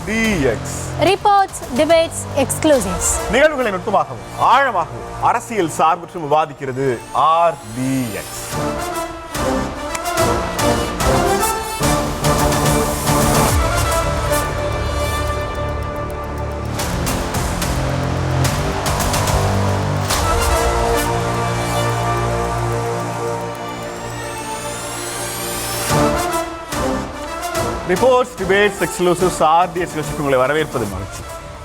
RDX. Reports, debates, exclusives. நிகழ்வுகளை நுட்பமாகவும் ஆழமாகவும் அரசியல் சார்பற்று விவாதிக்கிறது RDX. Reports, debates, exclusives, RDX உங்களை வரவேற்பது மகிழ்ச்சி.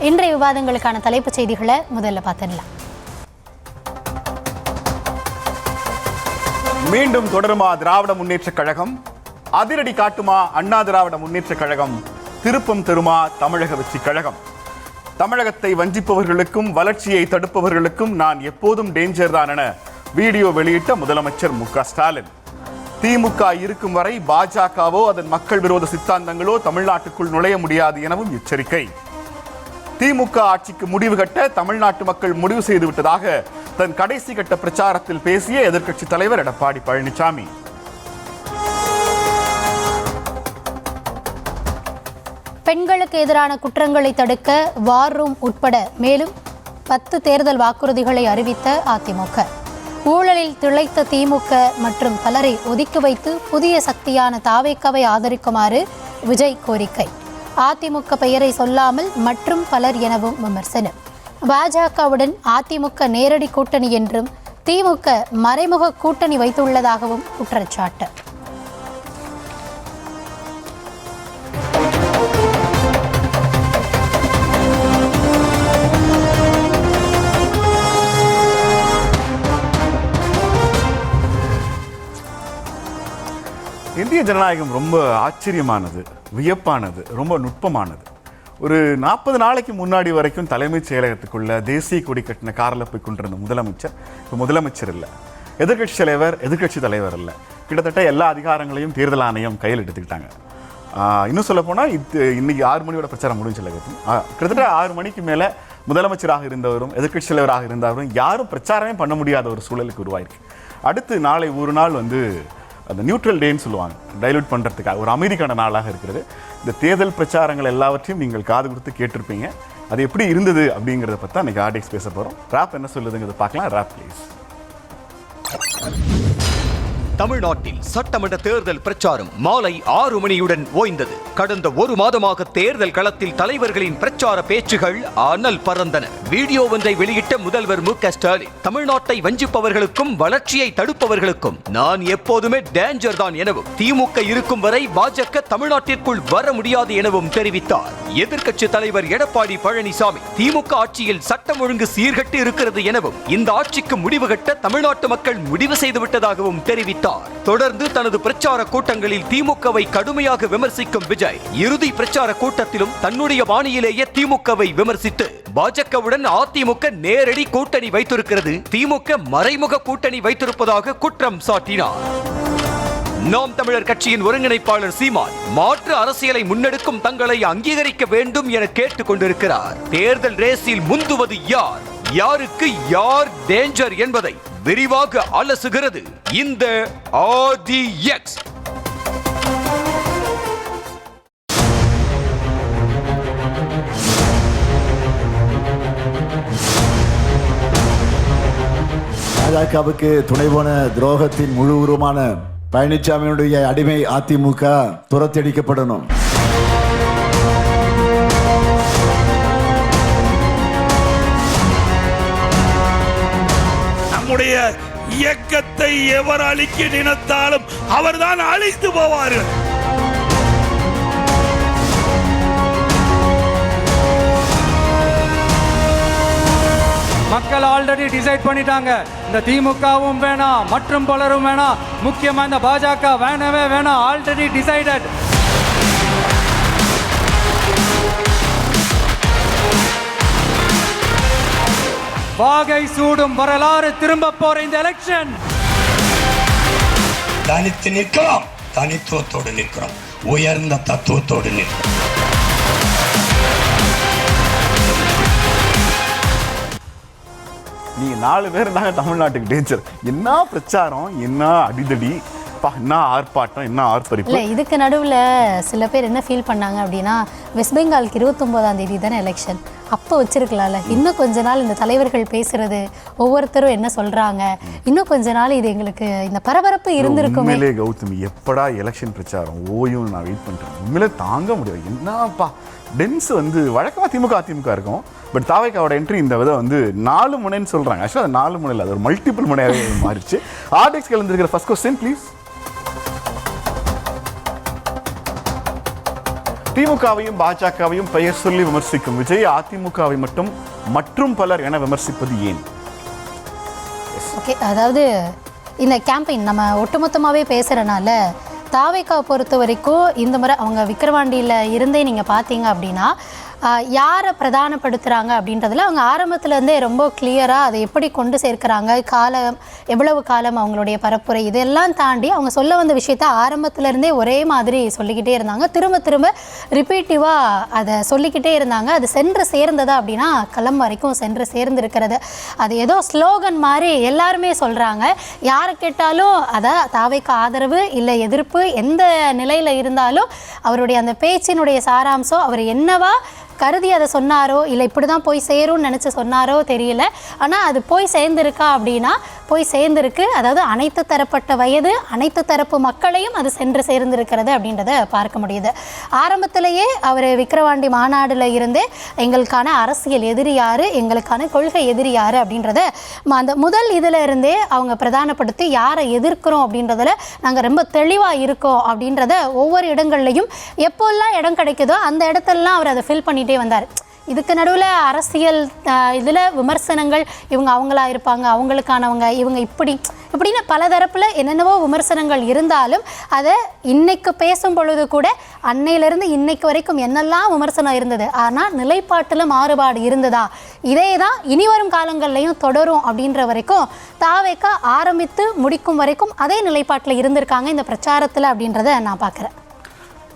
இன்றைய விவாதங்களுக்கான தலைப்புச் செய்திகளை முதல்ல பார்த்துடலாம். மீண்டும் தொடருமா திராவிட முன்னேற்ற கழகம்? அதிரடி காட்டுமா அண்ணா திராவிட முன்னேற்ற கழகம்? திருப்பம் தருமா தமிழக வெற்றி கழகம்? தமிழகத்தை வஞ்சிப்பவர்களுக்கும் வளர்ச்சியை தடுப்பவர்களுக்கும் நான் எப்போதும் டேஞ்சர் தான் என வீடியோ வெளியிட்ட முதலமைச்சர் மு.க.ஸ்டாலின். திமுக இருக்கும் வரை பாஜகவோ அதன் மக்கள் விரோத சித்தாந்தங்களோ தமிழ்நாட்டுக்குள் நுழைய முடியாது எனவும் எச்சரிக்கை. திமுக ஆட்சிக்கு முடிவு கட்ட தமிழ்நாட்டு மக்கள் முடிவு செய்துவிட்டதாக தன் கடைசி கட்ட பிரச்சாரத்தில் பேசிய எதிர்க்கட்சி தலைவர் எடப்பாடி பழனிசாமி. பெண்களுக்கு எதிரான குற்றங்களை தடுக்க வார் ரூம் உட்பட மேலும் 10 தேர்தல் வாக்குறுதிகளை அறிவித்த அதிமுக. ஊழலில் திளைத்த திமுக மற்றும் பலரை ஒதுக்கி வைத்து புதிய சக்தியான தாவேக்காவை ஆதரிக்குமாறு விஜய் கோரிக்கை. அதிமுக பெயரை சொல்லாமல் மற்றும் பலர் எனவும் விமர்சனம். பாஜகவுடன் அதிமுக நேரடி கூட்டணி என்றும் திமுக மறைமுக கூட்டணி வைத்துள்ளதாகவும் குற்றச்சாட்டு. இந்திய ஜனநாயகம் ரொம்ப ஆச்சரியமானது, வியப்பானது, ரொம்ப நுட்பமானது. ஒரு 40 நாளைக்கு முன்னாடி வரைக்கும் தலைமைச் செயலகத்துக்குள்ள தேசிய கொடி கட்டின காரில் போய் கொண்டிருந்த முதலமைச்சர் இப்போ முதலமைச்சர் இல்லை, எதிர்கட்சி தலைவர் இல்லை. கிட்டத்தட்ட எல்லா அதிகாரங்களையும் தேர்தல் ஆணையம் கையில் எடுத்துக்கிட்டாங்க. இன்னும் சொல்ல போனால் இன்னைக்கு 6 மணியோட பிரச்சாரம் முடிஞ்சில்ல. கிட்டத்தட்ட 6 மணிக்கு மேலே முதலமைச்சராக இருந்தவரும் எதிர்கட்சி தலைவராக இருந்தவரும் யாரும் பிரச்சாரமே பண்ண முடியாத ஒரு சூழலுக்கு உருவாயிருக்கு. அடுத்து நாளை ஒரு நாள் அந்த நியூட்ரல் டேன்னு சொல்லுவாங்க, டைலூட் பண்ணுறதுக்காக ஒரு அமைதிக்கான நாளாக இருக்கிறது. இந்த தேர்தல் பிரச்சாரங்கள் எல்லாவற்றையும் நீங்கள் காது கொடுத்து கேட்டிருப்பீங்க. அது எப்படி இருந்தது அப்படிங்கிறத பற்றி அன்றைக்கி RDX பேச போகிறோம். ராப் என்ன சொல்லுதுங்கிறத பார்க்கலாம். ராப் ப்ளீஸ். தமிழ்நாட்டில் சட்டமன்ற தேர்தல் பிரச்சாரம் மாலை 6 மணியுடன் ஓய்ந்தது. கடந்த 1 மாதமாக தேர்தல் களத்தில் தலைவர்களின் பிரச்சார பேச்சுகள் அனல் பறந்தன. வீடியோ ஒன்றை வெளியிட்ட முதல்வர் மு.க.ஸ்டாலின் தமிழ்நாட்டை வஞ்சிப்பவர்களுக்கும் வளர்ச்சியை தடுப்பவர்களுக்கும் நான் எப்போதுமே டேஞ்சர் தான் எனவும் திமுக இருக்கும் வரை பாஜக தமிழ்நாட்டிற்குள் வர முடியாது எனவும் தெரிவித்தார். எதிர்க்கட்சி தலைவர் எடப்பாடி பழனிசாமி திமுக ஆட்சியில் சட்டம் ஒழுங்கு சீர்கட்டு இருக்கிறது எனவும் இந்த ஆட்சிக்கு முடிவு கட்ட தமிழ்நாட்டு மக்கள் முடிவு செய்துவிட்டதாகவும் தெரிவித்தார். தொடர்ந்து தனது பிரச்சார கூட்டங்களில் திமுகவை கடுமையாக விமர்சிக்கும் விஜய் இறுதி பிரச்சார கூட்டத்திலும் தன்னுடைய பாணியிலேயே திமுகவை விமர்சித்து பாஜகவுடன் அதிமுக நேரடி கூட்டணி வைத்திருக்கிறது, திமுக மறைமுக கூட்டணி வைத்திருப்பதாக குற்றம் சாட்டினார். நாம் தமிழர் கட்சியின் ஒருங்கிணைப்பாளர் சீமான் மாற்று அரசியலை முன்னெடுக்கும் தங்களை அங்கீகரிக்க வேண்டும் என கேட்டுக் கொண்டிருக்கிறார். தேர்தல் ரேஸில் முந்துவது யார், யாருக்கு யார் டேஞ்சர் என்பதை விரிவாக அலசுகிறது இந்த RDX. பாஜகவுக்கு துணை போன துரோகத்தின் முழு உருவமான பழனிசாமியுடைய அடிமை அதிமுக துரத்தடிக்கப்படணும். நம்முடைய இயக்கத்தை எவர் அழிக்க நினைத்தாலும் அவர்தான் அழித்து போவார்கள். மக்கள் ஆல்ரெடி டிசைட் பண்ணிட்டாங்க. இந்த திமுகவும் வேணாம் மற்றும் பலரும் வேணாம், முக்கியமா இந்த பாஜக வேணவே வேணாம். Already decided. வாகை சூடும் வரலாறு திரும்ப போற இந்த எலெக்ஷன். தனித்து நிற்கிறோம், தனித்துவத்தோடு நிற்கிறோம், உயர்ந்த தத்துவத்தோடு நிற்கிறோம். நீங்க 4 பேர் இருந்தாங்க தமிழ்நாட்டுக்கு டேஞ்சர். என்ன பிரச்சாரம், என்ன அடிதடி. என்ன ஆர்ப்பாட்டம், என்ன ஆர்ப்பரிப்பு. இல்லை, இதுக்கு நடுவில் சில பேர் என்ன ஃபீல் பண்ணாங்க அப்படின்னா, வெஸ்ட் பெங்காலுக்கு 29ஆம் தேதி தானே எலெக்ஷன், அப்போ வச்சிருக்கலாம்ல, இன்னும் கொஞ்ச நாள் இந்த தலைவர்கள் பேசுறது, ஒவ்வொருத்தரும் என்ன சொல்றாங்க, இன்னும் கொஞ்ச நாள் இது எங்களுக்கு இந்த பரபரப்பு இருந்திருக்கும். உண்மையிலே கௌதமி, எப்படா எலெக்ஷன் பிரச்சாரம் ஓயும் நான் வெயிட் பண்றேன். உண்மையிலே தாங்க முடியாது. என்னப்பா டென்ஸ் வந்து வழக்கமாக திமுக அதிமுக இருக்கும், பட் தாவேக்காவோட என்ட்ரி இந்த விதை வந்து 4 முனைன்னு சொல்றாங்க. ஆக்சுவலாக அது 4 முனை இல்லை, அது ஒரு மல்டிபிள் முனையாகவே மாறிச்சு. ஆர்டிஎக்ஸ் கலந்துருக்கிற ஃபர்ஸ்ட் கொஸ்டின் ப்ளீஸ். திமுகவையும் பாஜகவையும் பெயர் சொல்லி விமர்சிக்கும் விஜய் அதிமுகவை மட்டும் மற்றும் பலர் என விமர்சிப்பது ஏன்? ஓகே, அதாவது இந்த கேம்பெயின் நம்ம ஒட்டுமொத்தமாகவே பேசுகிறனால தாவேக்காவை பொறுத்த வரைக்கும் இந்த முறை அவங்க விக்கிரவாண்டியில் இருந்தே நீங்கள் பார்த்தீங்க அப்படின்னா யாரை பிரதானப்படுத்துகிறாங்க அப்படின்றதுல அவங்க ஆரம்பத்துலேருந்தே ரொம்ப கிளியராக அதை எப்படி கொண்டு சேர்க்கிறாங்க, எவ்வளவு காலம் அவங்களுடைய பரப்புரை, இதெல்லாம் தாண்டி அவங்க சொல்ல வந்த விஷயத்த ஆரம்பத்துலேருந்தே ஒரே மாதிரி சொல்லிக்கிட்டே இருந்தாங்க. திரும்ப திரும்ப ரிப்பீட்டிவாக அதை சொல்லிக்கிட்டே இருந்தாங்க. அது சென்று சேர்ந்ததா அப்படின்னா களம் வரைக்கும் சென்று சேர்ந்துருக்கிறது. அது ஏதோ ஸ்லோகன் மாதிரி எல்லாருமே சொல்கிறாங்க. யாரை கேட்டாலும் அதை தாவேக்கு ஆதரவு இல்லை எதிர்ப்பு எந்த நிலையில் இருந்தாலும் அவருடைய அந்த பேச்சினுடைய சாராம்சம் அவர் என்னவா கருதி அதை சொன்னாரோ இல்லை இப்படி தான் போய் சேரும்னு நினச்சி சொன்னாரோ தெரியல. ஆனால் அது போய் சேர்ந்துருக்கா அப்படின்னா போய் சேர்ந்துருக்கு. அதாவது அனைத்து தரப்பட்ட வயது அனைத்து தரப்பு மக்களையும் அது சென்று சேர்ந்திருக்கிறது அப்படின்றத பார்க்க முடியுது. ஆரம்பத்திலேயே அவர் விக்கிரவாண்டி மாநாடில் இருந்தே எங்களுக்கான அரசியல் எதிரி யார், எங்களுக்கான கொள்கை எதிரி யார் அப்படின்றத அந்த முதல் இதில் இருந்தே அவங்க பிரதானப்படுத்தி யாரை எதிர்க்கிறோம் அப்படின்றதில் நாங்கள் ரொம்ப தெளிவாக இருக்கோம் அப்படின்றத ஒவ்வொரு இடங்கள்லையும் எப்போல்லாம் இடம் கிடைக்குதோ அந்த இடத்துலலாம் அவர் அதை ஃபில் பண்ணிட்டே வந்தார். இதுக்கு நடுவில் அரசியல் இதில் விமர்சனங்கள், இவங்க அவங்களா இருப்பாங்க, அவங்களுக்கானவங்க, இவங்க இப்படின்னு பல தரப்பில் என்னென்னவோ விமர்சனங்கள் இருந்தாலும் அதை இன்னைக்கு பேசும் பொழுது கூட அன்னையிலேருந்து இன்னைக்கு வரைக்கும் என்னெல்லாம் விமர்சனம் இருந்தது, ஆனால் நிலைப்பாட்டில் மாறுபாடு இருந்ததா, இதே தான் இனி வரும் காலங்கள்லையும் தொடரும் அப்படின்ற வரைக்கும் தாவேக்கா ஆரம்பித்து முடிக்கும் வரைக்கும் அதே நிலைப்பாட்டில் இருந்திருக்காங்க இந்த பிரச்சாரத்தில் அப்படின்றத நான் பார்க்குறேன்.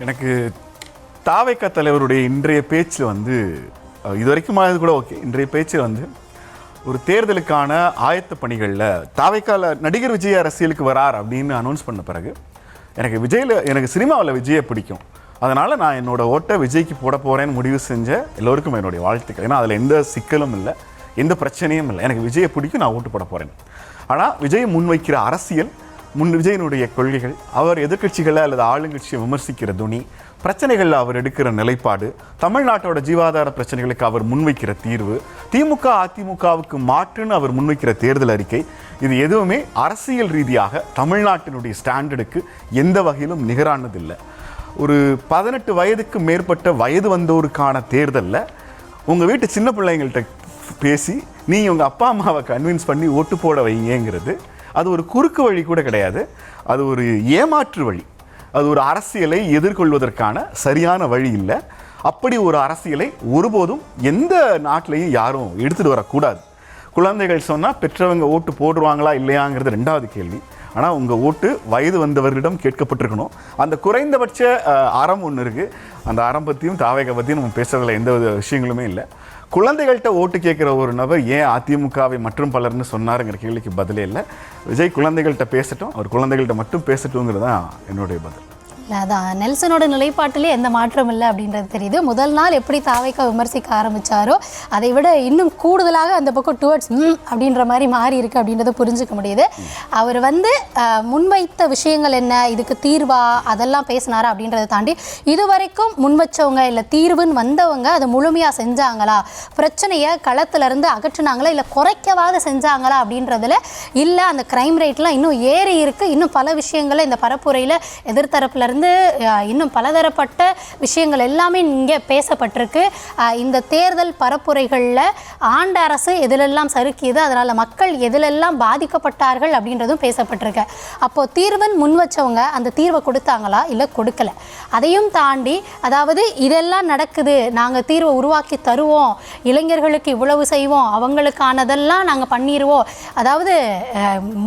எனக்கு தாவேக்கா தலைவருடைய இன்றைய பேச்சு வந்து இது வரைக்கும் ஆனது கூட ஓகே, இன்றைய பேச்சு வந்து ஒரு தேர்தலுக்கான ஆயத்த பணிகளில் தாவேக்கால நடிகர் விஜய் அரசியலுக்கு வரார் அப்படின்னு அனௌன்ஸ் பண்ண பிறகு எனக்கு சினிமாவில் விஜயை பிடிக்கும், அதனால் நான் என்னோட ஓட்டை விஜய்க்கு போட போகிறேன்னு முடிவு செஞ்ச எல்லோருக்கும் என்னுடைய வாழ்த்துக்கள். ஏன்னா அதில் எந்த சிக்கலும் இல்லை, எந்த பிரச்சனையும் இல்லை. எனக்கு விஜயை பிடிக்கும், நான் ஓட்டு போட போகிறேன். ஆனால் விஜய் முன்வைக்கிற அரசியல், விஜயனுடைய கொள்கைகள், அவர் எதிர்க்கட்சிகளை அல்லது ஆளுங்கட்சியை விமர்சிக்கிற துணி, பிரச்சனைகளில் அவர் எடுக்கிற நிலைப்பாடு, தமிழ்நாட்டோட ஜீவாதார பிரச்சனைகளுக்கு அவர் முன்வைக்கிற தீர்வு, திமுக அதிமுகவுக்கு மாற்றுன்னு அவர் முன்வைக்கிற தேர்தல் அறிக்கை, இது எதுவுமே அரசியல் ரீதியாக தமிழ்நாட்டினுடைய ஸ்டாண்டர்டுக்கு எந்த வகையிலும் நிகரானதில்லை. ஒரு 18 வயதுக்கு மேற்பட்ட வயது வந்தோருக்கான தேர்தலில் உங்கள் வீட்டு சின்ன பிள்ளைங்கள்ட்ட பேசி நீங்கள் உங்கள் அப்பா அம்மாவை கன்வின்ஸ் பண்ணி ஓட்டு போட வைங்கிறது அது ஒரு குறுக்கு வழி கூட கிடையாது, அது ஒரு ஏமாற்று வழி. அது ஒரு அரசியலை எதிர்கொள்வதற்கான சரியான வழி இல்லை. அப்படி ஒரு அரசியலை ஒருபோதும் எந்த நாட்டிலையும் யாரும் எடுத்துகிட்டு வரக்கூடாது. குழந்தைகள் சொன்னால் பெற்றவங்க ஓட்டு போடுவாங்களா இல்லையாங்கிறது 2வது கேள்வி. ஆனால் உங்கள் ஓட்டு வயது வந்தவர்களிடம் கேட்கப்பட்டிருக்கணும். அந்த குறைந்தபட்ச அறம் ஒன்று இருக்குது. அந்த அறம் பற்றியும் தாவேக்கா பற்றியும் நம்ம பேசுறதுல எந்த விஷயங்களுமே இல்லை. குழந்தைகள்கிட்ட ஓட்டு கேட்குற ஒரு நபர் ஏன் அதிமுகவை மற்றும் பலர்னு சொன்னாருங்கிற கேள்விக்கு பதிலே இல்லை. விஜய் குழந்தைகள்கிட்ட பேசட்டும், அவர் குழந்தைகள்கிட்ட மட்டும் பேசட்டுங்கிறது தான் என்னுடைய பதில். அதான் நெல்சனோட நிலைப்பாட்டிலே எந்த மாற்றம் இல்லை அப்படின்றது தெரியுது. முதல் நாள் எப்படி தாவேக்கா விமர்சிக்க ஆரம்பித்தாரோ அதை விட இன்னும் கூடுதலாக அந்த பக்கம் டுவர்ட்ஸ் அப்படின்ற மாதிரி மாறி இருக்குது அப்படின்றத புரிஞ்சுக்க முடியுது. அவர் முன்வைத்த விஷயங்கள் என்ன, இதுக்கு தீர்வா அதெல்லாம் பேசினாரா அப்படின்றத தாண்டி இதுவரைக்கும் முன்வச்சவங்க இல்லை தீர்வுன்னு வந்தவங்க அதை முழுமையாக செஞ்சாங்களா, பிரச்சனையை களத்திலேருந்து அகற்றினாங்களா இல்லை குறைக்கவாத செஞ்சாங்களா அப்படின்றதுல இல்லை. அந்த க்ரைம் ரேட்லாம் இன்னும் ஏறி இருக்குது. இன்னும் பல விஷயங்களை இந்த பரப்புரையில் எதிர்த்தரப்புலேருந்து இன்னும் பலதரப்பட்ட விஷயங்கள் எல்லாமே இங்கே பேசப்பட்டிருக்கு. இந்த தேர்தல் பரப்புரைகளில் ஆண்ட அரசு எதிலெல்லாம் சறுக்கியது, அதனால் மக்கள் எதிலெல்லாம் பாதிக்கப்பட்டார்கள் அப்படின்றதும் பேசப்பட்டிருக்கு. அப்போது தீர்வன் முன் வச்சவங்க அந்த தீர்வை கொடுத்தாங்களா இல்லை கொடுக்கல, அதையும் தாண்டி அதாவது இதெல்லாம் நடக்குது, நாங்கள் தீர்வை உருவாக்கி தருவோம், இளைஞர்களுக்கு இவ்வளவு செய்வோம், அவங்களுக்கானதெல்லாம் நாங்கள் பண்ணிடுவோம், அதாவது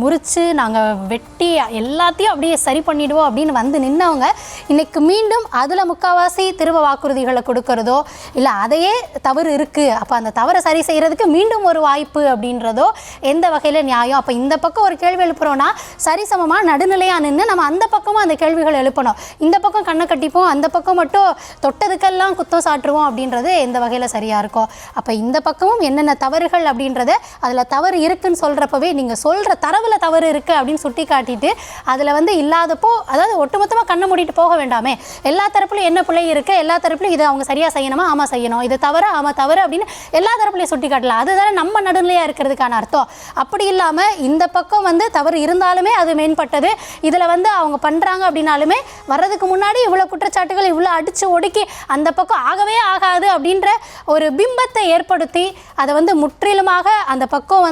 முறித்து நாங்கள் வெட்டி எல்லாத்தையும் அப்படியே சரி பண்ணிடுவோம் அப்படின்னு வந்து நின்னவங்க செஞ்சவங்க இன்னைக்கு மீண்டும் அதில் முக்கால்வாசி திரும்ப வாக்குறுதிகளை கொடுக்கறதோ இல்லை அதையே தவறு இருக்குது, அப்போ அந்த தவறை சரி செய்கிறதுக்கு மீண்டும் ஒரு வாய்ப்பு அப்படின்றதோ எந்த வகையில் நியாயம்? அப்போ இந்த பக்கம் ஒரு கேள்வி எழுப்புறோன்னா சரிசமமாக நடுநிலையாக நின்று நம்ம அந்த பக்கமும் அந்த கேள்விகள் எழுப்பணும். இந்த பக்கம் கண்ணை கட்டிப்போம், அந்த பக்கம் மட்டும் தொட்டதுக்கெல்லாம் குத்தம் சாட்டுருவோம் அப்படின்றது எந்த வகையில் சரியாக இருக்கும்? அப்போ இந்த பக்கமும் என்னென்ன தவறுகள் அப்படின்றத அதில் தவறு இருக்குன்னு சொல்கிறப்பவே நீங்கள் சொல்கிற தரவில் தவறு இருக்குது அப்படின்னு சுட்டி காட்டிட்டு அதில் இல்லாதப்போ, அதாவது ஒட்டுமொத்தமாக கண்ணை மூடிட்டு போக வேண்டாமே. எல்லா தரப்புலையும் என்ன பிள்ளை இருக்குது, எல்லா தரப்புலையும் இதை அவங்க சரியாக செய்யணுமா, ஆமாம் செய்யணும், இது தவறு, ஆமாம் தவறு அப்படின்னு எல்லா தரப்புலையும் சுட்டி காட்டலாம். அதுதானே நம்ம நடுநிலையாக இருக்கிறதுக்கான அர்த்தம். அப்படி இல்லாமல் இந்த பக்கம் தவறு இருந்தாலுமே அது மேம்பட்டது, இதில் அவங்க பண்ணுறாங்க அப்படின்னாலுமே வர்றதுக்கு முன்னாடி இவ்வளோ குற்றச்சாட்டுகள் இவ்வளோ அடித்து ஒடுக்கி அந்த பக்கம் ஆகவே ஆகாது அப்படின்ற ஒரு பிம்பத்தை ஏற்படுத்தி அதை முற்றிலுமாக அந்த பக்கம்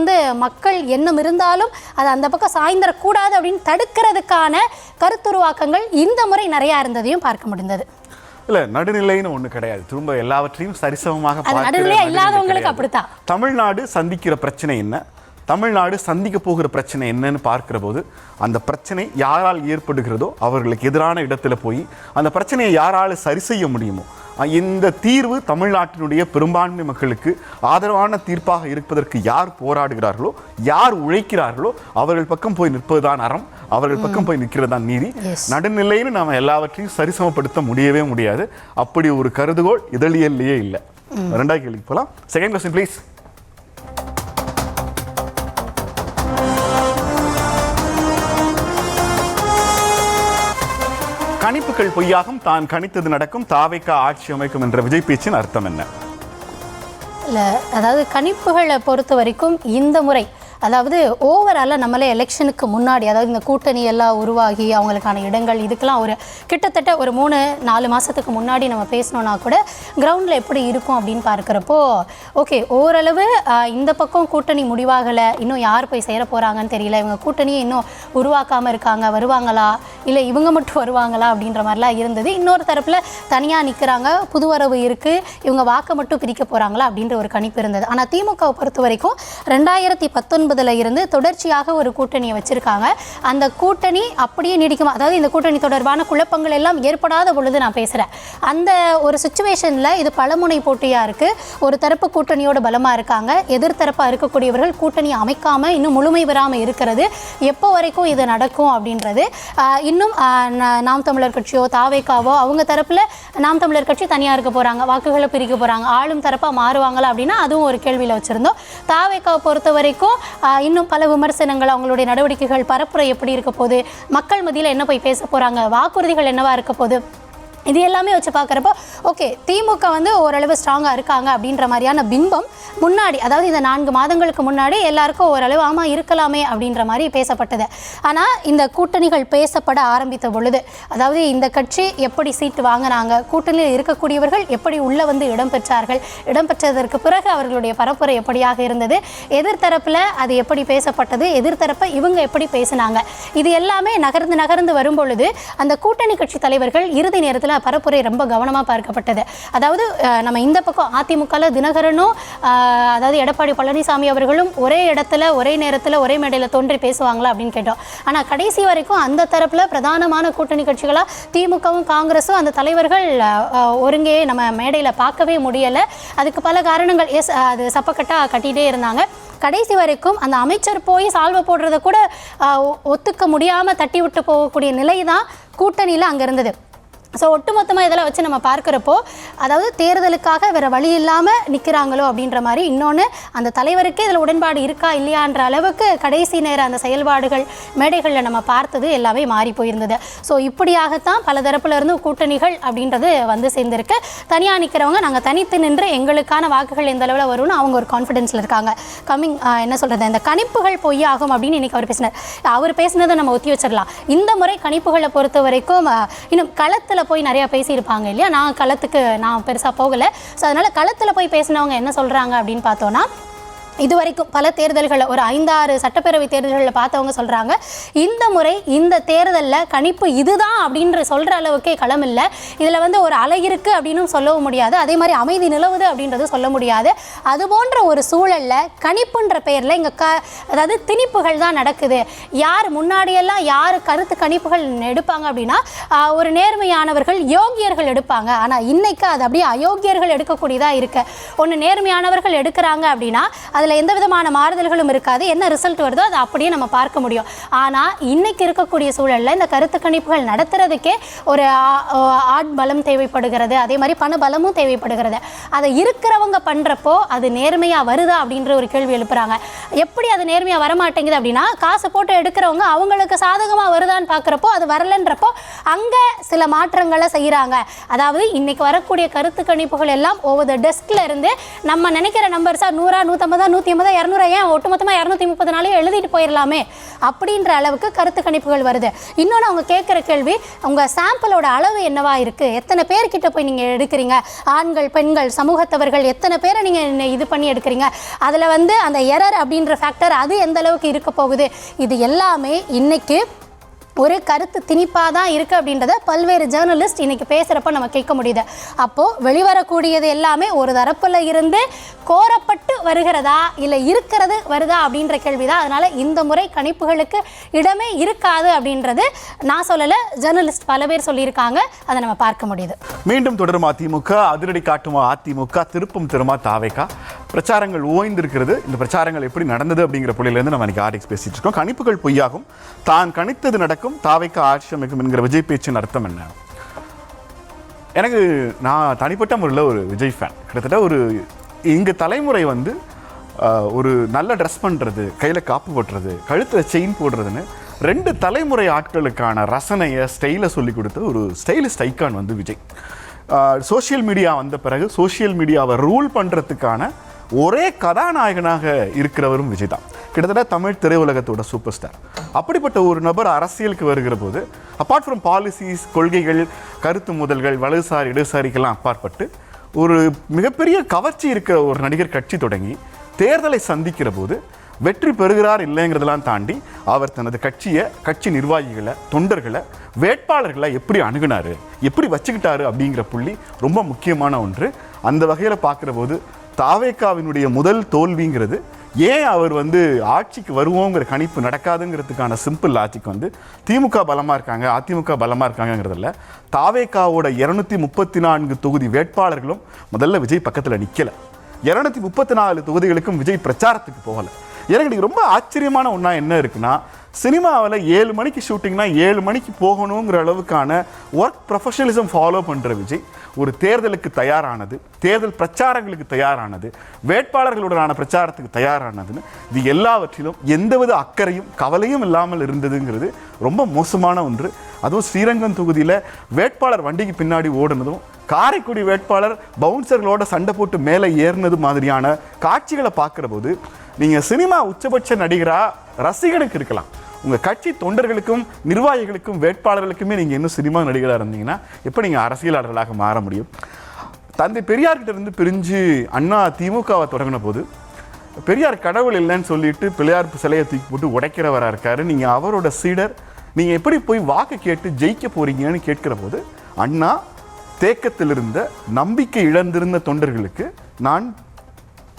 மக்கள் எண்ணம் இருந்தாலும் அது அந்த பக்கம் சாய்ந்திடக்கூடாது அப்படின்னு தடுக்கிறதுக்கான கருத்துருவாக்கங்கள் இந்த முறை நிறையா இருந்ததையும் பார்க்க முடிந்தது. இல்ல, நடுநிலைன்னு ஒண்ணு கிடையாது. திரும்ப எல்லாவற்றையும் சரிசமமாக நடுநிலையா இல்லாதவங்களுக்கு அப்படித்தான். தமிழ்நாடு சந்திக்கிற பிரச்சனை என்ன, தமிழ்நாடு சந்திக்க போகிற பிரச்சனை என்னன்னு பார்க்கிற போது அந்த பிரச்சனை யாரால் ஏற்படுகிறதோ அவர்களுக்கு எதிரான இடத்துல போய் அந்த பிரச்சனையை யாரால் சரி செய்ய முடியுமோ, இந்த தீர்வு தமிழ்நாட்டினுடைய பெரும்பான்மை மக்களுக்கு ஆதரவான தீர்ப்பாக இருப்பதற்கு யார் போராடுகிறார்களோ, யார் உழைக்கிறார்களோ அவர்கள் பக்கம் போய் நிற்பதுதான் அறம், அவர்கள் பக்கம் போய் நிற்கிறதான் நீதி. நடுநிலைன்னு நாம எல்லாவற்றையும் சரிசமப்படுத்த முடியவே முடியாது. அப்படி ஒரு கருதுகோள் இதழியல்லையே இல்லை. ரெண்டாவது கேள்விக்கு போகலாம். Second question please. கணிப்புகள் பொய்யாகும், தான் கணித்தது நடக்கும், தாவேக ஆட்சி அமைக்கும் என்ற விஜய் பேச்சின் அர்த்தம் என்ன? இல்லை, அதாவது கணிப்புகளை பொறுத்த வரைக்கும் இந்த முறை, அதாவது ஓவராலாக நம்மளே எலெக்ஷனுக்கு முன்னாடி, அதாவது இந்த கூட்டணி எல்லாம் உருவாகி அவங்களுக்கான இடங்கள் இதுக்கெல்லாம் ஒரு கிட்டத்தட்ட ஒரு 3-4 மாதத்துக்கு முன்னாடி நம்ம பேசணுன்னா கூட கிரவுண்டில் எப்படி இருக்கும் அப்படின்னு பார்க்குறப்போ ஓகே, ஓரளவு இந்த பக்கம் கூட்டணி முடிவாகலை, இன்னும் யார் போய் சேர போகிறாங்கன்னு தெரியல, இவங்க கூட்டணியை இன்னும் உருவாக்காமல் இருக்காங்க, வருவாங்களா இல்லை இவங்க மட்டும் வருவாங்களா அப்படின்ற மாதிரிலாம் இருந்தது. இன்னொரு தரப்பில் தனியாக நிற்கிறாங்க, புதுவரவு இருக்குது, இவங்க வாக்கை மட்டும் பிரிக்க போகிறாங்களா அப்படின்ற ஒரு கணிப்பு இருந்தது. ஆனால் திமுகவை பொறுத்த வரைக்கும் 2019 இருந்து தொடர்ச்சியாக ஒரு கூட்டணியை வச்சிருக்காங்க. அந்த கூட்டணி அப்படியே நீடிக்குமா, அதாவது இந்த கூட்டணி தொடர்பான குழப்பங்கள் எல்லாம் ஏற்படாத பொழுது நான் பேசுகிறேன். அந்த ஒரு சுச்சுவேஷனில் இது பலமுனை போட்டியாக இருக்குது. ஒரு தரப்பு கூட்டணியோட பலமாக இருக்காங்க, எதிர்த்தரப்பாக இருக்கக்கூடியவர்கள் கூட்டணியை அமைக்காமல் இன்னும் முழுமை பெறாமல் இருக்கிறது. எப்போ வரைக்கும் இது நடக்கும் அப்படின்றது இன்னும் நாம் தமிழர் கட்சியோ தாவேகாவோ அவங்க தரப்பில் நாம் தமிழர் கட்சி தனியாக இருக்க போகிறாங்க, வாக்குகளை பிரிக்க போகிறாங்க, ஆளும் தரப்பாக மாறுவாங்களா அப்படின்னா அதுவும் ஒரு கேள்வியில் வச்சுருந்தோம். தாவேகாவை பொறுத்த வரைக்கும் இன்னும் பல விமர்சனங்கள், அவங்களுடைய நடவடிக்கைகள் பரப்புரை எப்படி இருக்க போகுது, மக்கள் மத்தியில் என்ன போய் பேச போகிறாங்க, வாக்குறுதிகள் என்னவா இருக்க போகுது, இது எல்லாமே வச்சு பார்க்குறப்போ ஓகே திமுக ஓரளவு ஸ்ட்ராங்காக இருக்காங்க அப்படின்ற மாதிரியான பிம்பம் முன்னாடி, அதாவது இந்த 4 மாதங்களுக்கு முன்னாடி எல்லாருக்கும் ஓரளவு ஆமாம் இருக்கலாமே அப்படின்ற மாதிரி பேசப்பட்டது. ஆனால் இந்த கூட்டணிகள் பேசப்பட ஆரம்பித்த பொழுது, அதாவது இந்த கட்சி எப்படி சீட்டு வாங்கினாங்க, கூட்டணியில் இருக்கக்கூடியவர்கள் எப்படி உள்ளே இடம்பெற்றார்கள், இடம்பெற்றதற்கு பிறகு அவர்களுடைய பரப்புரை எப்படியாக இருந்தது, எதிர்த்தரப்பில் அது எப்படி பேசப்பட்டது, எதிர்த்தரப்பை இவங்க எப்படி பேசினாங்க, இது எல்லாமே நகர்ந்து வரும் பொழுது அந்த கூட்டணி கட்சி தலைவர்கள் இறுதி நேரத்தில் பரப்புரை ரொம்ப கவனமாக பார்க்கப்பட்டது. அதாவது நம்ம இந்த பக்கம் அதிமுகவில் தினகரனும் அதாவது எடப்பாடி பழனிசாமி அவர்களும் ஒரே இடத்துல ஒரே நேரத்தில் ஒரே மேடையில் தோன்றி பேசுவாங்களா அப்படின்னு கேட்டோம். ஆனால் கடைசி வரைக்கும் அந்த தரப்பில் பிரதானமான கூட்டணி கட்சிகளாக திமுகவும் காங்கிரஸும் அந்த தலைவர்கள் ஒருங்கே நம்ம மேடையில் பார்க்கவே முடியலை. அதுக்கு பல காரணங்கள், அது சப்பக்கட்டாக கட்டிகிட்டே இருந்தாங்க. கடைசி வரைக்கும் அந்த அமைச்சர் போய் சால்வை போடுறத கூட ஒத்துக்க முடியாமல் தட்டி விட்டு போகக்கூடிய நிலை தான் கூட்டணியில் அங்கே இருந்தது. ஸோ ஒட்டுமொத்தமாக இதெல்லாம் வச்சு நம்ம பார்க்குறப்போ, அதாவது தேர்தலுக்காக வேறு வழி இல்லாமல் நிற்கிறாங்களோ அப்படின்ற மாதிரி, இன்னொன்று அந்த தலைவருக்கே இதில் உடன்பாடு இருக்கா இல்லையான்ற அளவுக்கு கடைசி நேர அந்த செயல்பாடுகள் மேடைகளில் நம்ம பார்த்தது எல்லாமே மாறி போயிருந்தது. ஸோ இப்படியாகத்தான் பல தரப்புல இருந்து கூட்டணிகள் அப்படின்றது சேர்ந்துருக்கு. தனியாக நிற்கிறவங்க நாங்கள் தனித்து நின்று எங்களுக்கான வாக்குகள் எந்த அளவில் வரும்னு அவங்க ஒரு கான்ஃபிடென்ஸில் இருக்காங்க. என்ன சொல்கிறது, இந்த கணிப்புகள் பொய்யாகும் அப்படின்னு இன்றைக்கி அவர் பேசினார். அவர் பேசினதை நம்ம ஒத்தி வச்சிடலாம். இந்த முறை கணிப்புகளை பொறுத்த வரைக்கும் இன்னும் களத்தில் போய் நிறையா பேசியிருப்பாங்க இல்லையா, நான் பெருசாக போகலை. ஸோ அதனால் களத்தில் போய் பேசினவங்க என்ன சொல்கிறாங்க அப்படின்னு பார்த்தோன்னா, இதுவரைக்கும் பல தேர்தல்களை ஒரு 5-6 சட்டப்பேரவை தேர்தல்களில் பார்த்தவங்க சொல்கிறாங்க, இந்த முறை இந்த தேர்தலில் கணிப்பு இதுதான் அப்படின்ற சொல்கிற அளவுக்கே களம் இல்லை. இதில் வந்து ஒரு அலை இருக்குது அப்படின்னு சொல்லவும் முடியாது, அதே மாதிரி அமைதி நிலவுது அப்படின்றது சொல்ல முடியாது. அது போன்ற ஒரு சூழலில் கணிப்புன்ற பெயரில் இங்கே அதாவது திணிப்புகள் தான் நடக்குது. யார் முன்னாடியெல்லாம் யார் கருத்து கணிப்புகள் எடுப்பாங்க அப்படின்னா ஒரு நேர்மையானவர்கள் யோகியர்கள் எடுப்பாங்க. ஆனால் இன்னைக்கு அது அப்படியே அயோக்கியர்கள் எடுக்கக்கூடியதாக இருக்குது. ஒன்று நேர்மையானவர்கள் எடுக்கிறாங்க அப்படின்னா அதில் எந்த விதமான மாறுதல்களும் இருக்காது, என்ன ரிசல்ட் வருதோ அதை அப்படியே நம்ம பார்க்க முடியும். ஆனால் இன்னைக்கு இருக்கக்கூடிய சூழலில் இந்த கருத்து கணிப்புகள் நடத்துறதுக்கே ஒரு ஆட்பலம் தேவைப்படுகிறது, அதே மாதிரி பண பலமும் தேவைப்படுகிறது. அதை இருக்கிறவங்க பண்ணுறப்போ அது நேர்மையாக வருதா அப்படின்ற ஒரு கேள்வி எழுப்புறாங்க. எப்படி அது நேர்மையாக வரமாட்டேங்குது அப்படின்னா காசு போட்டு எடுக்கிறவங்க அவங்களுக்கு சாதகமாக வருதான்னு பார்க்குறப்போ அது வரலன்றப்போ அங்கே சில மாற்றங்களை செய்கிறாங்க. அதாவது இன்னைக்கு வரக்கூடிய கருத்து கணிப்புகள் எல்லாம் ஓவர் த டெஸ்கில் இருந்து நம்ம நினைக்கிற நம்பர்ஸாக 100, 150, 180, 200 ஏன் ஒட்டுமொத்தமாக 230 எழுதிட்டு போயிடலாமே அப்படின்ற அளவுக்கு கருத்து கணிப்புகள் வருது. இன்னொன்று அவங்க கேட்குற கேள்வி, உங்கள் சாம்பிளோட அளவு என்னவா இருக்குது, எத்தனை பேர்கிட்ட போய் நீங்கள் எடுக்கிறீங்க, ஆண்கள் பெண்கள் சமூகத்தவர்கள் எத்தனை பேரை நீங்கள் இது பண்ணி எடுக்கிறீங்க, அதில் வந்து அந்த எரர் அப்படின்ற ஃபேக்டர் அது எந்த அளவுக்கு இருக்க போகுது, இது எல்லாமே இன்னைக்கு ஒரு கருத்து திணிப்பாக தான் இருக்குது அப்படின்றத பல்வேறு ஜேர்னலிஸ்ட் இன்றைக்கி பேசுகிறப்ப நம்ம கேட்க முடியுது. அப்போது வெளிவரக்கூடியது எல்லாமே ஒரு தரப்பில் இருந்து கோரப்பட்டு வருகிறதா இல்லை இருக்கிறது வருதா அப்படின்ற கேள்வி தான். அதனால் இந்த முறை கணிப்புகளுக்கு இடமே இருக்காது அப்படின்றது நான் சொல்லலை, ஜேர்னலிஸ்ட் பல பேர் சொல்லியிருக்காங்க, அதை நம்ம பார்க்க முடியுது. மீண்டும் தொடரும் அதிமுக, அதிரடி காட்டுமா அதிமுக, திருப்பும் திருமா தாவேகா. பிரச்சாரங்கள் ஓய்ந்திருக்கிறது. இந்த பிரச்சாரங்கள் எப்படி நடந்தது அப்படிங்கிற புள்ளியிலேருந்து நம்ம இன்னைக்கு ஆர்டிக்ஸ் பேசிட்டு இருக்கோம். கணிப்புகள் பொய்யாகும், தான் கணித்தது நடக்கும், தாவேகா ஆட்சி அமைக்கும் என்கிற விஜய் பேச்சின் அர்த்தம் என்ன? எனக்கு நான் தனிப்பட்ட முறையில் ஒரு விஜய் ஃபேன். கிட்டத்தட்ட ஒரு இங்கே தலைமுறை வந்து ஒரு நல்ல ட்ரெஸ் பண்ணுறது, கையில் காப்பு போட்டுறது, கழுத்தில் செயின் போடுறதுன்னு 2 தலைமுறை ஆட்களுக்கான ரசனையை ஸ்டைலை சொல்லி கொடுத்த ஒரு ஸ்டைலிஸ்ட் ஐக்கான் வந்து விஜய். சோஷியல் மீடியா வந்த பிறகு சோஷியல் மீடியாவை ரூல் பண்ணுறதுக்கான ஒரே கதாநாயகனாக இருக்கிறவரும் விஜய் தான். கிட்டத்தட்ட தமிழ் திரையுலகத்தோட சூப்பர் ஸ்டார். அப்படிப்பட்ட ஒரு நபர் அரசியலுக்கு வருகிற போது அப்பார்ட் ஃப்ரம் பாலிசிஸ், கொள்கைகள், கருத்து முதல்கள், வலதுசாரி இடதுசாரிக்கெல்லாம் அப்பாற்பட்டு ஒரு மிகப்பெரிய கவர்ச்சி இருக்கிற ஒரு நடிகர் கட்சி தொடங்கி தேர்தலை சந்திக்கிற போது வெற்றி பெறுகிறார் இல்லைங்கிறதெல்லாம் தாண்டி அவர் தனது கட்சி நிர்வாகிகளை, தொண்டர்களை, வேட்பாளர்களை எப்படி அணுகுனாரு, எப்படி வச்சுக்கிட்டாரு அப்படிங்கிற புள்ளி ரொம்ப முக்கியமான ஒன்று. அந்த வகையில் பார்க்குற போது தாவேகாவினுடைய முதல் தோல்விங்கிறது ஏன் அவர் வந்து ஆட்சிக்கு வருவோங்கிற கணிப்பு நடக்காதுங்கிறதுக்கான சிம்பிள் லாஜிக் வந்து திமுக பலமாக இருக்காங்க, அதிமுக பலமாக இருக்காங்கிறதில்ல. தாவேகாவோட 234 தொகுதி வேட்பாளர்களும் முதல்ல விஜய் பக்கத்தில் நிற்கலை. 234 தொகுதிகளுக்கும் விஜய் பிரச்சாரத்துக்கு போகலை. எனக்கு ரொம்ப ஆச்சரியமான ஒன்றா என்ன இருக்குன்னா, சினிமாவில் 7 மணிக்கு ஷூட்டிங்னா 7 மணிக்கு போகணுங்கிற அளவுக்கான ஒர்க் ப்ரொஃபஷனலிசம் ஃபாலோ பண்ணுற விஜய் ஒரு தேர்தலுக்கு தயாரானது, தேர்தல் பிரச்சாரங்களுக்கு தயாரானது, வேட்பாளர்களுடனான பிரச்சாரத்துக்கு தயாரானதுன்னு இது எல்லாவற்றிலும் எந்தவித அக்கறையும் கவலையும் இல்லாமல் இருந்ததுங்கிறது ரொம்ப மோசமான ஒன்று. அதுவும் ஸ்ரீரங்கம் தொகுதியில் வேட்பாளர் வண்டிக்கு பின்னாடி ஓடுனதும், காரைக்குடி வேட்பாளர் பவுன்சர்களோட சண்டை போட்டு மேலே ஏறினது மாதிரியான காட்சிகளை பார்க்குற போது நீங்கள் சினிமா உச்சபட்ச நடிகராக ரசிகனுக்கு இருக்கலாம், உங்கள் கட்சி தொண்டர்களுக்கும் நிர்வாகிகளுக்கும் வேட்பாளர்களுக்குமே நீங்கள் இன்னும் சினிமா நடிகராக இருந்தீங்கன்னா எப்போ நீங்கள் அரசியலாளர்களாக மாற முடியும்? தந்தை பெரியார்கிட்ட இருந்து பிரிஞ்சு அண்ணா திமுகவை தொடங்கின போது பெரியார் கடவுள் இல்லைன்னு சொல்லிட்டு பிள்ளையார் சிலையை தூக்கி போட்டு உடைக்கிறவராக இருக்காரு. நீங்கள் அவரோட சீடர், நீங்கள் எப்படி போய் வாக்கு கேட்டு ஜெயிக்க போறீங்கன்னு கேட்கிற போது அண்ணா தேக்கத்தில் இருந்த, நம்பிக்கை இழந்திருந்த தொண்டர்களுக்கு நான்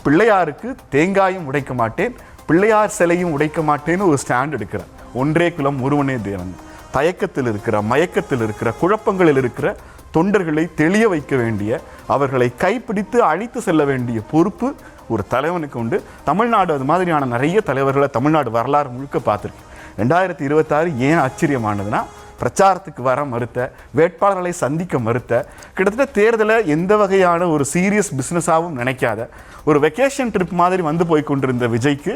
பிள்ளையாருக்கு தேங்காயும் உடைக்க மாட்டேன், பிள்ளையார் சிலையும் உடைக்க மாட்டேன்னு ஒரு ஸ்டாண்ட் எடுக்கிறார். ஒன்றே குலம் ஒருவனே தேவன். தயக்கத்தில் இருக்கிற, மயக்கத்தில் இருக்கிற, குழப்பங்களில் இருக்கிற தொண்டர்களை தெளிய வைக்க வேண்டிய, அவர்களை கைப்பிடித்து அழைத்து செல்ல வேண்டிய பொறுப்பு ஒரு தலைவனுக்கு உண்டு. தமிழ்நாடு அது மாதிரியான நிறைய தலைவர்களை தமிழ்நாடு வரலாறு முழுக்க பார்த்துருக்கு. 2026 ஏன் ஆச்சரியமானதுன்னா, பிரச்சாரத்துக்கு வர மறுத்த, வேட்பாளர்களை சந்திக்க மறுத்த, கிட்டத்தட்ட தேர்தலை எந்த வகையான ஒரு சீரியஸ் பிஸ்னஸாகவும் நினைக்காத, ஒரு வெக்கேஷன் ட்ரிப் மாதிரி வந்து போய் கொண்டிருந்த விஜய்க்கு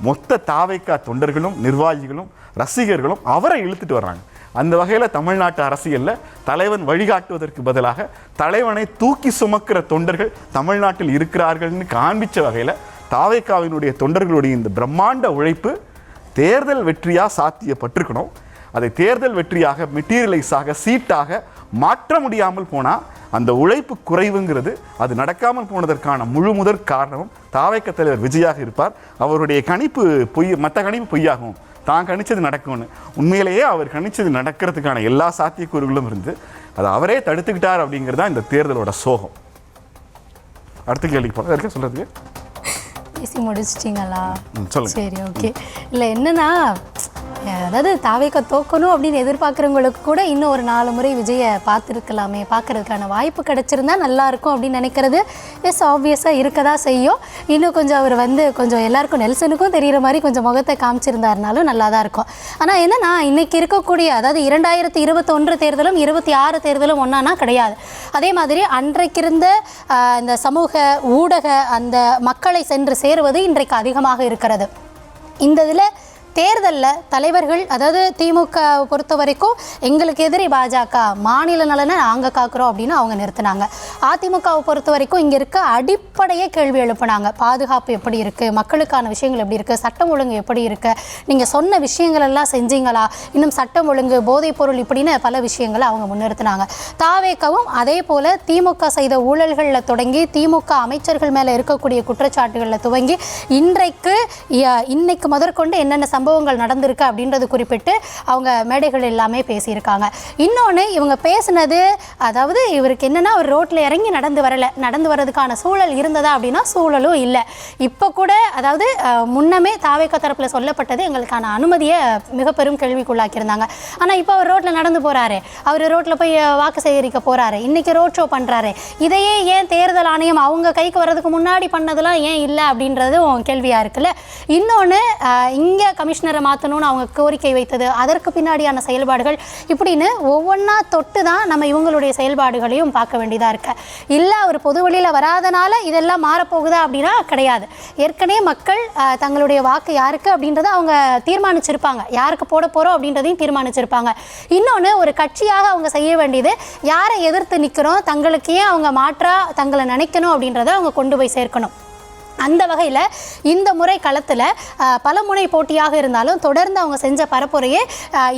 மொத்த தாவேகா தொண்டர்களும் நிர்வாகிகளும் ரசிகர்களும் அவரை இழுத்துட்டு வர்றாங்க. அந்த வகையில் தமிழ்நாட்டு அரசியலில் தலைவன் வழிகாட்டுவதற்கு பதிலாக தலைவனை தூக்கி சுமக்கிற தொண்டர்கள் தமிழ்நாட்டில் இருக்கிறார்கள்னு காண்பிச்ச வகையில் தாவேகாவினுடைய தொண்டர்களுடைய இந்த பிரம்மாண்ட உழைப்பு தேர்தல் வெற்றியாக சாத்தியப்பட்டிருக்கணும். அதை தேர்தல் வெற்றியாக, மெட்டீரியலைஸாக, சீட்டாக மாற்ற முடியாமல் போனால் அந்த உழைப்பு குறைவுங்கிறது அது நடக்காமல் போனதற்கான முழு முதற் காரணமும் தாவேக தலைவர் விஜயாக இருப்பார். அவருடைய கணிப்பு பொய், மற்ற கணிப்பு பொய்யாகும், தான் கணிச்சது நடக்கும்னு. உண்மையிலேயே அவர் கணிச்சது நடக்கிறதுக்கான எல்லா சாத்தியக்கூறுகளும் இருந்து அதை அவரே தடுத்துக்கிட்டார் அப்படிங்கிறது தான் இந்த தேர்தலோட சோகம். அடுத்த கேள்விக்கு போகிறேன். இருக்க சொல்கிறதுக்கு பேசி முடிச்சிட்டிங்களா? சொல்லுங்க. சரி, ஓகே. இல்லை என்னன்னா, அதாவது தாவேக தோக்கணும் அப்படின்னு எதிர்பார்க்குறவங்களுக்கு கூட இன்னும் ஒரு 4 முறை விஜயை பார்த்துருக்கலாமே, பார்க்கறதுக்கான வாய்ப்பு கிடைச்சிருந்தா நல்லா இருக்கும் அப்படின்னு நினைக்கிறது ஆப்வியஸாக இருக்க தான் செய்யும். இன்னும் கொஞ்சம் அவர் வந்து கொஞ்சம் எல்லாருக்கும் நெல்சனுக்கும் தெரிகிற மாதிரி கொஞ்சம் முகத்தை காமிச்சிருந்தாருனாலும் நல்லா தான் இருக்கும். ஆனால் என்னன்னா, இன்னைக்கு இருக்கக்கூடிய அதாவது 2021 தேர்தலும் 26 தேர்தலும் ஒன்றானா கிடையாது. அதே மாதிரி அன்றைக்கு இருந்த இந்த சமூக ஊடக அந்த மக்களை சென்று சேருவது இன்றைக்கு அதிகமாக இருக்கிறது. இந்த இதில் தேர்தலில் தலைவர்கள், அதாவது திமுக பொறுத்த வரைக்கும் எங்களுக்கு எதிரி பாஜக, மாநில நலனை நாங்கள் காக்குறோம் அப்படின்னு அவங்க நிறுத்தினாங்க. அதிமுகவை பொறுத்த வரைக்கும் இங்கே இருக்க அடிப்படையே கேள்வி எழுப்பினாங்க. பாதுகாப்பு எப்படி இருக்குது, மக்களுக்கான விஷயங்கள் எப்படி இருக்குது, சட்டம் ஒழுங்கு எப்படி இருக்குது, நீங்கள் சொன்ன விஷயங்கள் எல்லாம் செஞ்சீங்களா, இன்னும் சட்டம் ஒழுங்கு, போதைப்பொருள் இப்படின்னு பல விஷயங்களை அவங்க முன்னிறுத்தினாங்க. தாவேகவும் அதே போல் திமுக செய்த ஊழல்களில் தொடங்கி திமுக அமைச்சர்கள் மேலே இருக்கக்கூடிய குற்றச்சாட்டுகளில் துவங்கி இன்னைக்கு முதற்கொண்டு என்னென்ன சம்பவங்கள் நடந்திருக்கு அப்படின்றது குறிப்பிட்டு அவங்க மேடைகள் எல்லாமே பேசியிருக்காங்க. இன்னொன்று இவங்க பேசினது, அதாவது இவருக்கு என்னென்னா அவர் ரோட்டில் இறங்கி நடந்து வர்றதுக்கான சூழல் இருந்ததா அப்படின்னா சூழலும் இல்லை. இப்போ கூட அதாவது முன்னமே தாவேக தரப்பில் சொல்லப்பட்டது எங்களுக்கான அனுமதியை மிக பெரும் கேள்விக்குள்ளாக்கியிருந்தாங்க. ஆனால் இப்போ அவர் ரோட்டில் நடந்து போகிறாரு, அவர் ரோட்டில் போய் வாக்கு சேகரிக்க போகிறாரு, இன்றைக்கி ரோட் ஷோ பண்ணுறாரு. இதையே ஏன் தேர்தல் ஆணையம் அவங்க கைக்கு வர்றதுக்கு முன்னாடி பண்ணதெல்லாம் ஏன் இல்லை அப்படின்றதும் கேள்வியாக இருக்குல்ல. இன்னொன்று இங்கே கமிஷனரை மாற்றணும்னு அவங்க கோரிக்கை வைத்தது, அதற்கு பின்னாடியான செயல்பாடுகள், இப்படின்னு ஒவ்வொன்றா தொட்டு தான் நம்ம இவங்களுடைய செயல்பாடுகளையும் பார்க்க வேண்டியதாக இருக்கு. இல்லை அவர் பொது வழியில் வராதனால இதெல்லாம் மாறப்போகுதா அப்படின்னா கிடையாது. ஏற்கனவே மக்கள் தங்களுடைய வாக்கு யாருக்கு அப்படின்றத அவங்க தீர்மானிச்சிருப்பாங்க, யாருக்கு போட போகிறோம் அப்படின்றதையும் தீர்மானிச்சிருப்பாங்க. இன்னொன்று ஒரு கட்சியாக அவங்க செய்ய வேண்டியது யாரை எதிர்த்து நிற்கிறோம், தங்களுக்கு ஏன் அவங்க மாற்றா தங்களை நினைக்கணும் அப்படின்றத அவங்க கொண்டு போய் சேர்க்கணும். அந்த வகையில் இந்த முறை களத்தில் பல முனை போட்டியாக இருந்தாலும் தொடர்ந்து அவங்க செஞ்ச பரப்புரையே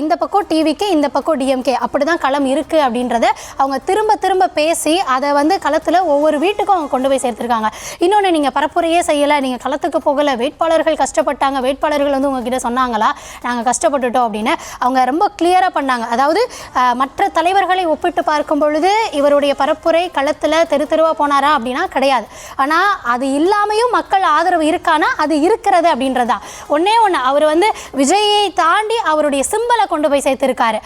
இந்த பக்கம் டிவிக்கு, இந்த பக்கம் டிஎம்கே, அப்படி தான் களம் இருக்குது அப்படின்றத அவங்க திரும்ப திரும்ப பேசி அதை வந்து களத்தில் ஒவ்வொரு வீட்டுக்கும் அவங்க கொண்டு போய் சேர்த்துருக்காங்க. இன்னொன்று, நீங்கள் பரப்புரையே செய்யலை, நீங்கள் களத்துக்கு போகலை, வேட்பாளர்கள் கஷ்டப்பட்டாங்க, வேட்பாளர்கள் வந்து உங்ககிட்ட சொன்னாங்களா நாங்கள் கஷ்டப்பட்டுட்டோம் அப்படின்னு அவங்க ரொம்ப கிளியராக பண்ணாங்க. அதாவது மற்ற தலைவர்களை ஒப்பிட்டு பார்க்கும் பொழுது இவருடைய பரப்புரை களத்தில் தெரு தெருவாக போனாரா அப்படின்னா கிடையாது. ஆனால் அது இல்லாமையும் மக்கள் ஆதரவு இருக்கானா அது இருக்கிறது அப்படின்றதா. ஒன்னே ஒன்று, அவர் வந்து விஜயை தாண்டி அவருடைய சிம்பலை கொண்டு போய் சேர்த்திருக்காரு.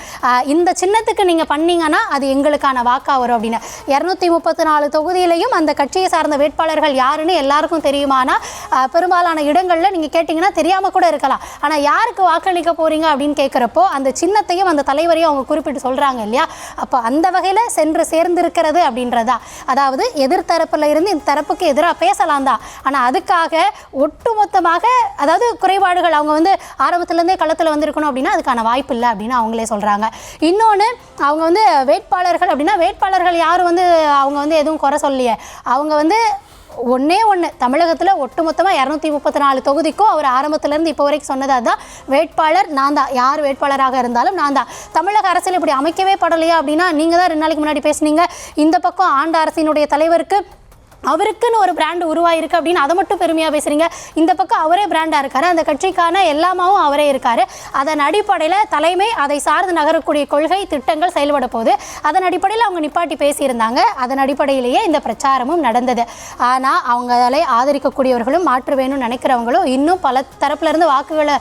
இந்த சின்னத்துக்கு நீங்கள் பண்ணீங்கன்னா அது எங்களுக்கான வாக்கா வரும் அப்படின்னு. 234 தொகுதியிலையும் அந்த கட்சியை சார்ந்த வேட்பாளர்கள் யாருன்னு எல்லாருக்கும் தெரியுமானா பெரும்பாலான இடங்களில் நீங்கள் கேட்டிங்கன்னா தெரியாமல் கூட இருக்கலாம். ஆனால் யாருக்கு வாக்களிக்க போகிறீங்க அப்படின்னு கேட்குறப்போ அந்த சின்னத்தையும் அந்த தலைவரையும் அவங்க குறிப்பிட்டு சொல்கிறாங்க இல்லையா. அப்போ அந்த வகையில் சென்று சேர்ந்திருக்கிறது அப்படின்றதா. அதாவது எதிர்த்தரப்பில் இருந்து இந்த தரப்புக்கு எதிராக பேசலாம் தான், ஆனால் அதுக்காக ஒட்டுமொத்தமாக அதாவது குறைபாடுகள் அவங்க வந்து ஆரம்பத்துலேருந்தே களத்தில் வந்திருக்கணும் அப்படின்னா அதுக்கான வாய்ப்பு இல்லை அப்படின்னு அவங்களே சொல்கிறாங்க. இன்னொன்று, அவங்க வந்து வேட்பாளர்கள் அப்படின்னா வேட்பாளர்கள் யாரும் வந்து அவங்க வந்து எதுவும் குறை சொல்லியே. அவங்க வந்து ஒன்றே ஒன்று, தமிழகத்தில் ஒட்டுமொத்தமாக 234 தொகுதிக்கும் அவர் ஆரம்பத்துலேருந்து இப்போ வரைக்கும் சொன்னது அதுதான், வேட்பாளர் நான் தான், யார் வேட்பாளராக இருந்தாலும் நான் தான். தமிழக அரசியல் இப்படி அமைக்கவே படலையா அப்படின்னா நீங்கள் தான் 2 நாளைக்கு முன்னாடி பேசுனீங்க. இந்த பக்கம் ஆண்ட அரசினுடைய தலைவருக்கு அவருக்குன்னு ஒரு பிராண்ட் உருவாயிருக்கு அப்படின்னு அதை மட்டும் பெருமையாக பேசுகிறீங்க. இந்த பக்கம் அவரே பிராண்டாக இருக்கார், அந்த கட்சிக்கான எல்லாமாவும் அவரே இருக்கார். அதன் அடிப்படையில் தலைமை அதை சார்ந்து நகரக்கூடிய கொள்கை திட்டங்கள் செயல்பட போகுது. அதன் அடிப்படையில் அவங்க நிப்பாட்டி பேசியிருந்தாங்க. அதன் அடிப்படையிலேயே இந்த பிரச்சாரமும் நடந்தது. ஆனால் அவங்களை ஆதரிக்கக்கூடியவர்களும் மாற்று வேணும்னு நினைக்கிறவங்களும் இன்னும் பல தரப்புலேருந்து வாக்குகளை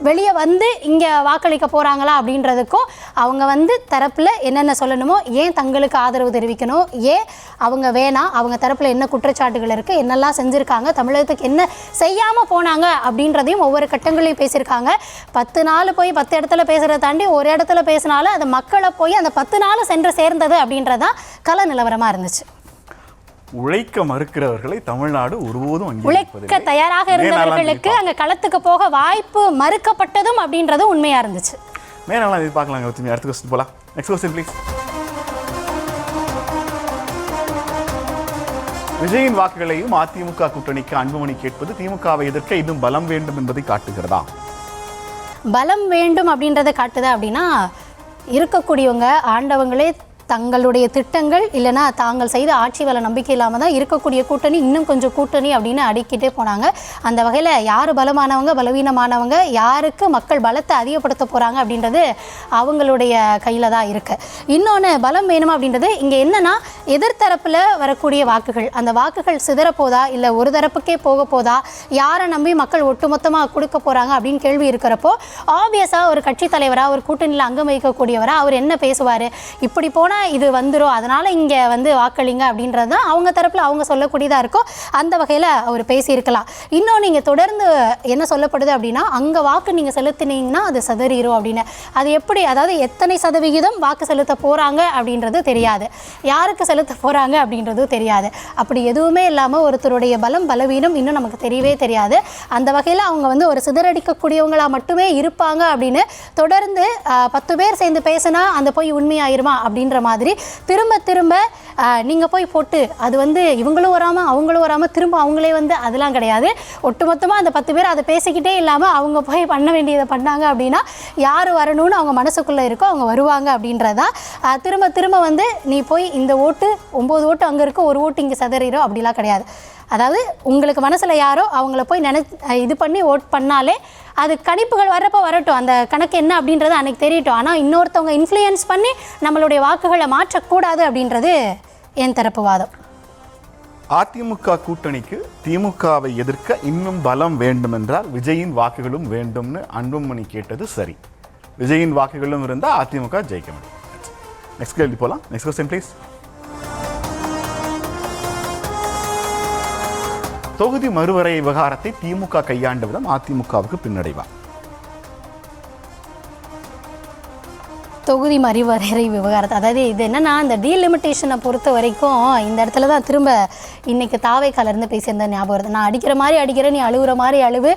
வெளியே வந்து இங்கே வாக்களிக்க போகிறாங்களா அப்படின்றதுக்கும் அவங்க வந்து தரப்பில் என்னென்ன சொல்லணுமோ, ஏன் தங்களுக்கு ஆதரவு தெரிவிக்கணும், ஏன் அவங்க வேணாம், அவங்க தரப்பில் என்ன குற்றச்சாட்டுகள் இருக்குது, என்னெல்லாம் செஞ்சுருக்காங்க, தமிழகத்துக்கு என்ன செய்யாமல் போனாங்க அப்படின்றதையும் ஒவ்வொரு கட்டங்களையும் பேசியிருக்காங்க. 10 நாள் போய் 10 இடத்துல பேசுகிறத தாண்டி ஒரு இடத்துல பேசினாலும் அது மக்களை போய் அந்த 10 நாள் சென்று சேர்ந்தது அப்படின்றதான் கள நிலவரமாக இருந்துச்சு. உழைக்க மறுக்கிறவர்களை தமிழ்நாடு ஒருபோதும் உழைக்க தயாராக இருந்தவர்களுக்கு அங்கே களத்துக்கு போக வாய்ப்பு மறுக்கப்பட்டதும் அப்படின்றதும் உண்மையாக இருந்துச்சு. மேலாம் இது பார்க்கலாங்க. அடுத்த கொஸ்டின் போகலாம். Next question please. விஜயின் வாக்குகளையும் அதிமுக கூட்டணிக்கு அன்புமணி கேட்பது திமுகவை எதிர்க்க இன்னும் பலம் வேண்டும் என்பதை காட்டுகிறதா? பலம் வேண்டும் அப்படின்றத காட்டுதா அப்படின்னா இருக்கக்கூடியவங்க ஆண்டவங்களே தங்களுடைய திட்டங்கள் இல்லைனா தாங்கள் செய்த ஆட்சி வேலை நம்பிக்கை இல்லாமல் தான் இருக்கக்கூடிய கூட்டணி இன்னும் கொஞ்சம் கூட்டணி அப்படின்னு அடிக்கிட்டே போனாங்க. அந்த வகையில் யார் பலமானவங்க பலவீனமானவங்க, யாருக்கு மக்கள் பலத்தை அதிகப்படுத்த போகிறாங்க அப்படின்றது அவங்களுடைய கையில் தான் இருக்குது. இன்னொன்று பலம் வேணுமா அப்படின்றது இங்கே என்னென்னா எதிர்த்தரப்பில் வரக்கூடிய வாக்குகள், அந்த வாக்குகள் சிதறப்போதா இல்லை ஒரு தரப்புக்கே போக போதா, யாரை நம்பி மக்கள் ஒட்டுமொத்தமாக கொடுக்க போகிறாங்க அப்படின்னு கேள்வி இருக்கிறப்போ ஆப்வியஸாக ஒரு கட்சி தலைவராக ஒரு கூட்டணியில் அங்கம் வகிக்கக்கூடியவராக அவர் என்ன பேசுவார், இப்படி போனால் இது வந்துடும் அதனால் இங்கே வாக்களிங்க அப்படின்றது தான் அவங்க தரப்பில் அவங்க சொல்லக்கூடியதாக இருக்கும். அந்த வகையில் அவர் பேசியிருக்கலாம். இன்னொன்று இங்கே தொடர்ந்து என்ன சொல்லப்படுது அப்படின்னா அங்கே வாக்கு நீங்கள் செலுத்தினீங்கன்னா அது சதறிடும் அப்படின்னு. அது எப்படி, அதாவது எத்தனை சதவிகிதம் வாக்கு செலுத்த போகிறாங்க அப்படின்றது தெரியாது, யாருக்கு செலுத்த போகிறாங்க அப்படின்றதும் தெரியாது. அப்படி எதுவுமே இல்லாமல் ஒருத்தருடைய பலம் பலவீனம் இன்னும் நமக்கு தெரியவே தெரியாது. அந்த வகையில் அவங்க ஒரு சிதறடிக்கக்கூடியவங்களாக மட்டுமே இருப்பாங்க அப்படின்னு தொடர்ந்து 10 பேர் சேர்ந்து பேசினா அந்த போய் உண்மையாயிருமா அப்படின்ற மாதிரி திரும்ப திரும்ப நீங்கள் போய் போட்டு அது இவங்களும் வராமல் அவங்களும் வராமல் திரும்ப அவங்களே அதெல்லாம் கிடையாது. ஒட்டுமொத்தமாக அந்த 10 பேர் அதை பேசிக்கிட்டே இல்லாமல் அவங்க போய் பண்ண வேண்டியதை பண்ணாங்க அப்படின்னா யார் வரணும்னு அவங்க மனசுக்குள்ளே இருக்கோ அவங்க வருவாங்க அப்படின்றதான். திரும்ப திரும்ப நீ போய் இந்த ஓட்டு 9 ஓட்டு அங்கே இருக்கும், ஒரு ஓட்டு இங்கே சதறிடும் அப்படிலாம் கிடையாது. அதாவது உங்களுக்கு மனசில் யாரோ அவங்கள போய் இது பண்ணி ஓட் பண்ணாலே அது கணிப்புகள் வர்றப்போ வரட்டும், அந்த கணக்கு என்ன அப்படின்றது அன்றைக்கி தெரியட்டும். ஆனால் இன்னொருத்தவங்க இன்ஃப்ளூயன்ஸ் பண்ணி நம்மளுடைய வாக்குகளை மாற்றக்கூடாது அப்படின்றது என் தரப்பு வாதம். அதிமுக கூட்டணிக்கு திமுகவை எதிர்க்க இன்னும் பலம் வேண்டுமென்றால் விஜயின் வாக்குகளும் வேண்டும்னு அன்புமணி கேட்டது சரி. விஜயின் வாக்குகளும் இருந்தால் அதிமுக ஜெயிக்க முடியும். நெக்ஸ்ட் கேள்வி போகலாம். Next question please. தொகுதி மறுவரை விவகாரத்தை திமுக கையாண்ட விதம் அதிமுகவுக்கு பின்னடைவா? தொகுதி மறுவரை விவகாரத்தை, அதாவது இது என்னென்னா இந்த டீலிமிட்டேஷனை பொறுத்த வரைக்கும் இந்த இடத்துல தான் திரும்ப இன்றைக்கி தாவை கலர்ந்து பேசியிருந்த ஞாபகம் வருது. நான் அடிக்கிற மாதிரி அடிக்கிறேன், நீ அழுகிற மாதிரி அழுவு,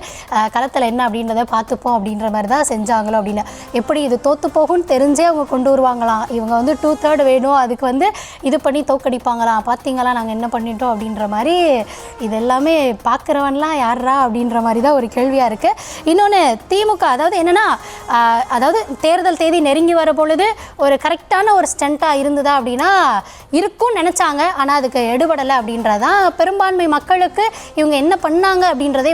களத்தில் என்ன அப்படின்றத பார்த்துப்போம் அப்படின்ற மாதிரி தான் செஞ்சாங்களோ அப்படின்னு. எப்படி இது தோற்று போகும்னு தெரிஞ்சே அவங்க கொண்டு வருவாங்களாம். இவங்க 2/3 வேணும், அதுக்கு இது பண்ணி தோக்கடிப்பாங்களாம். பார்த்தீங்களா நாங்கள் என்ன பண்ணிட்டோம் அப்படின்ற மாதிரி. இது எல்லாமே பார்க்குறவன்லாம் யாரா அப்படின்ற மாதிரி தான் ஒரு கேள்வியாக இருக்குது. இன்னொன்று திமுக, அதாவது என்னென்னா அதாவது தேர்தல் தேதி நெருங்கி வர பொழுது ஒரு கரெக்டான ஒரு ஸ்டண்ட்டாக இருந்ததா அப்படின்னா இருக்கும்னு நினச்சாங்க. ஆனால் அதுக்கு எடுபடலை அப்படின்றதான். பெரும்பான்மை மக்களுக்கு இவங்க என்ன பண்ணாங்க அப்படின்றதே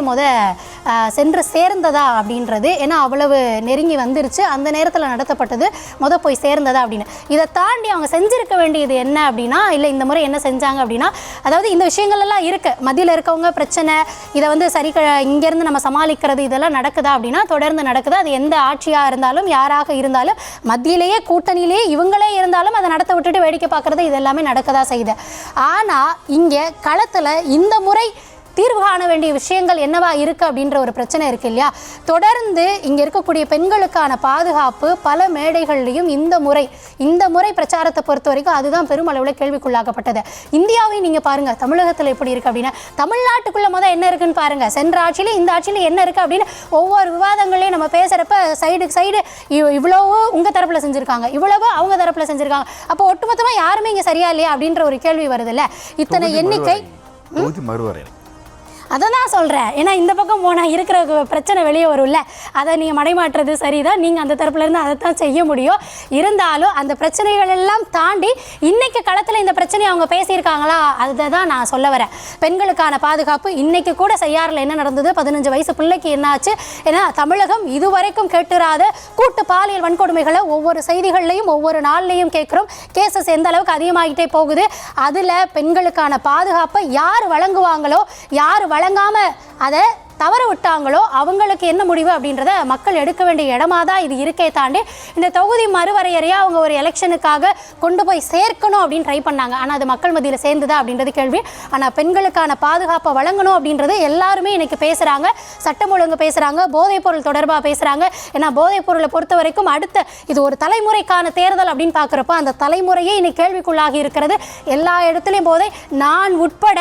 சென்று சேர்ந்ததா அப்படின்றது. ஏன்னா அவ்வளவு நெருங்கி வந்துருச்சு, அந்த நேரத்தில் நடத்தப்பட்டது போய் சேர்ந்ததா அப்படின்னு. இதை தாண்டி அவங்க செஞ்சுருக்க வேண்டியது என்ன அப்படின்னா, இல்லை இந்த முறை என்ன செஞ்சாங்க அப்படின்னா, அதாவது இந்த விஷயங்கள்லாம் இருக்குது, மத்தியில் இருக்கவங்க பிரச்சனை, இதை சரி இங்கேருந்து நம்ம சமாளிக்கிறது இதெல்லாம் நடக்குதா அப்படின்னா தொடர்ந்து நடக்குது. அது எந்த ஆட்சியாக இருந்தாலும் யாராக இருந்தாலும் மத்தியிலேயே கூட்டணியிலேயே இவங்களே இருந்தாலும் அதை நடத்த விட்டுட்டு வேடிக்கை பார்க்குறது இது எல்லாமே நடக்கதான் செய்யுது. ஆனால் இங்கே களத்தில் இந்த முறை தீர்வு காண வேண்டிய விஷயங்கள் என்னவா இருக்குது அப்படின்ற ஒரு பிரச்சனை இருக்குது இல்லையா. தொடர்ந்து இங்கே இருக்கக்கூடிய பெண்களுக்கான பாதுகாப்பு பல மேடைகள்லையும் இந்த முறை பிரச்சாரத்தை பொறுத்த வரைக்கும் அதுதான் பெருமளவில் கேள்விக்குள்ளாக்கப்பட்டது. இந்தியாவை நீங்கள் பாருங்கள், தமிழகத்தில் எப்படி இருக்குது அப்படின்னா, தமிழ்நாட்டுக்குள்ளே என்ன இருக்குன்னு பாருங்கள். சென்ற ஆட்சியில் இந்த ஆட்சியில் என்ன இருக்குது அப்படின்னு ஒவ்வொரு விவாதங்களையும் நம்ம பேசுகிறப்ப சைடுக்கு சைடு இவ்வளவு உங்கள் தரப்பில் செஞ்சுருக்காங்க, இவ்வளவு அவங்க தரப்பில் செஞ்சுருக்காங்க. அப்போ ஒட்டுமொத்தமாக யாருமே இங்கே சரியா இல்லையா அப்படின்ற ஒரு கேள்வி வருதுல்ல. இத்தனை எண்ணிக்கை மறுவரை அதை தான் சொல்கிறேன். ஏன்னா இந்த பக்கம் போனால் இருக்கிற பிரச்சனை வெளியே வரும்ல, அதை நீங்கள் மடைமாற்றுறது சரிதான், நீங்கள் அந்த தரப்புலேருந்து அதை தான் செய்ய முடியும். இருந்தாலும் அந்த பிரச்சனைகள் எல்லாம் தாண்டி இன்றைக்கி களத்தில் இந்த பிரச்சனையை அவங்க பேசியிருக்காங்களா, அதை தான் நான் சொல்ல வரேன். பெண்களுக்கான பாதுகாப்பு இன்றைக்கி கூட செய்யாறில் என்ன நடந்தது, 15 வயசு பிள்ளைக்கு என்னாச்சு. ஏன்னா தமிழகம் இதுவரைக்கும் கேட்டுறாத கூட்டு பாலியல் வன்கொடுமைகளை ஒவ்வொரு செய்திகள்லையும் ஒவ்வொரு நாள்லையும் கேட்குறோம். கேசஸ் எந்த அளவுக்கு அதிகமாகிட்டே போகுது. அதில் பெண்களுக்கான பாதுகாப்பை யார் வழங்குவாங்களோ, யார் வழங்காம அதை தவற விட்டாங்களோ அவங்களுக்கு என்ன முடிவு அப்படின்றத மக்கள் எடுக்க வேண்டிய இடமா தான் இது இருக்கே தாண்டி இந்த தொகுதி மறுவரையறையாக அவங்க ஒரு எலெக்ஷனுக்காக கொண்டு போய் சேர்க்கணும் அப்படின்னு ட்ரை பண்ணாங்க. ஆனால் அது மக்கள் மத்தியில் சேர்ந்ததா அப்படின்றது கேள்வி. ஆனால் பெண்களுக்கான பாதுகாப்பை வழங்கணும் அப்படின்றது எல்லாருமே இன்னைக்கு பேசுகிறாங்க. சட்டம் ஒழுங்கு பேசுகிறாங்க, போதைப் பொருள் தொடர்பாக பேசுகிறாங்க. ஏன்னா போதைப் பொருளை பொறுத்த வரைக்கும் அடுத்த இது ஒரு தலைமுறைக்கான தேர்தல் அப்படின்னு பார்க்குறப்போ அந்த தலைமுறையே இன்னைக்கு கேள்விக்குள்ளாகி இருக்கிறது. எல்லா இடத்துலையும் போதை, நான் உட்பட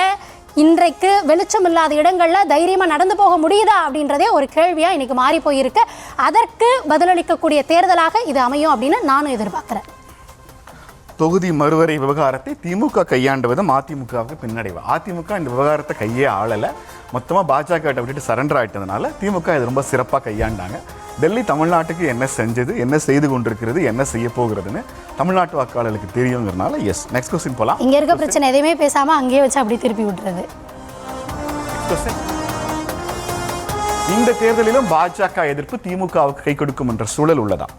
இன்றைக்கு வெளிச்சம் இல்லாத இடங்களில் தைரியமாக நடந்து போக முடியுதா அப்படின்றதே ஒரு கேள்வியாக இன்றைக்கி மாறி போயிருக்கு. அதற்கு பதிலளிக்கக்கூடிய தேர்தலாக இது அமையும் அப்படின்னு நானும் எதிர்பார்க்குறேன். தொகுதி மறுவரை விவகாரத்தை திமுக கையாண்ட விதம் அதிமுகவுக்கு பின்னடைவு. அதிமுக இந்த விவகாரத்தை கையே ஆளலை, மொத்தமாக பாஜக விட்டுட்டு சரண்டர் ஆகிட்டதுனால திமுக இது ரொம்ப சிறப்பாக கையாண்டாங்க. டெல்லி தமிழ்நாட்டுக்கு என்ன செஞ்சது, என்ன செய்து கொண்டிருக்கிறது, என்ன செய்ய போகிறதுன்னு தமிழ்நாட்டு வாக்காளர்களுக்கு தெரியுங்கிறதுனால எஸ். நெக்ஸ்ட் கொஸ்டின் போகலாம். இங்கே இருக்க பிரச்சனை எதையுமே பேசாமல் அங்கேயே வச்சு அப்படி திருப்பி விட்டுறது. இந்த தேர்தலிலும் பாஜக எதிர்ப்பு திமுகவுக்கு கை கொடுக்கும் என்ற சூழல் உள்ளதா?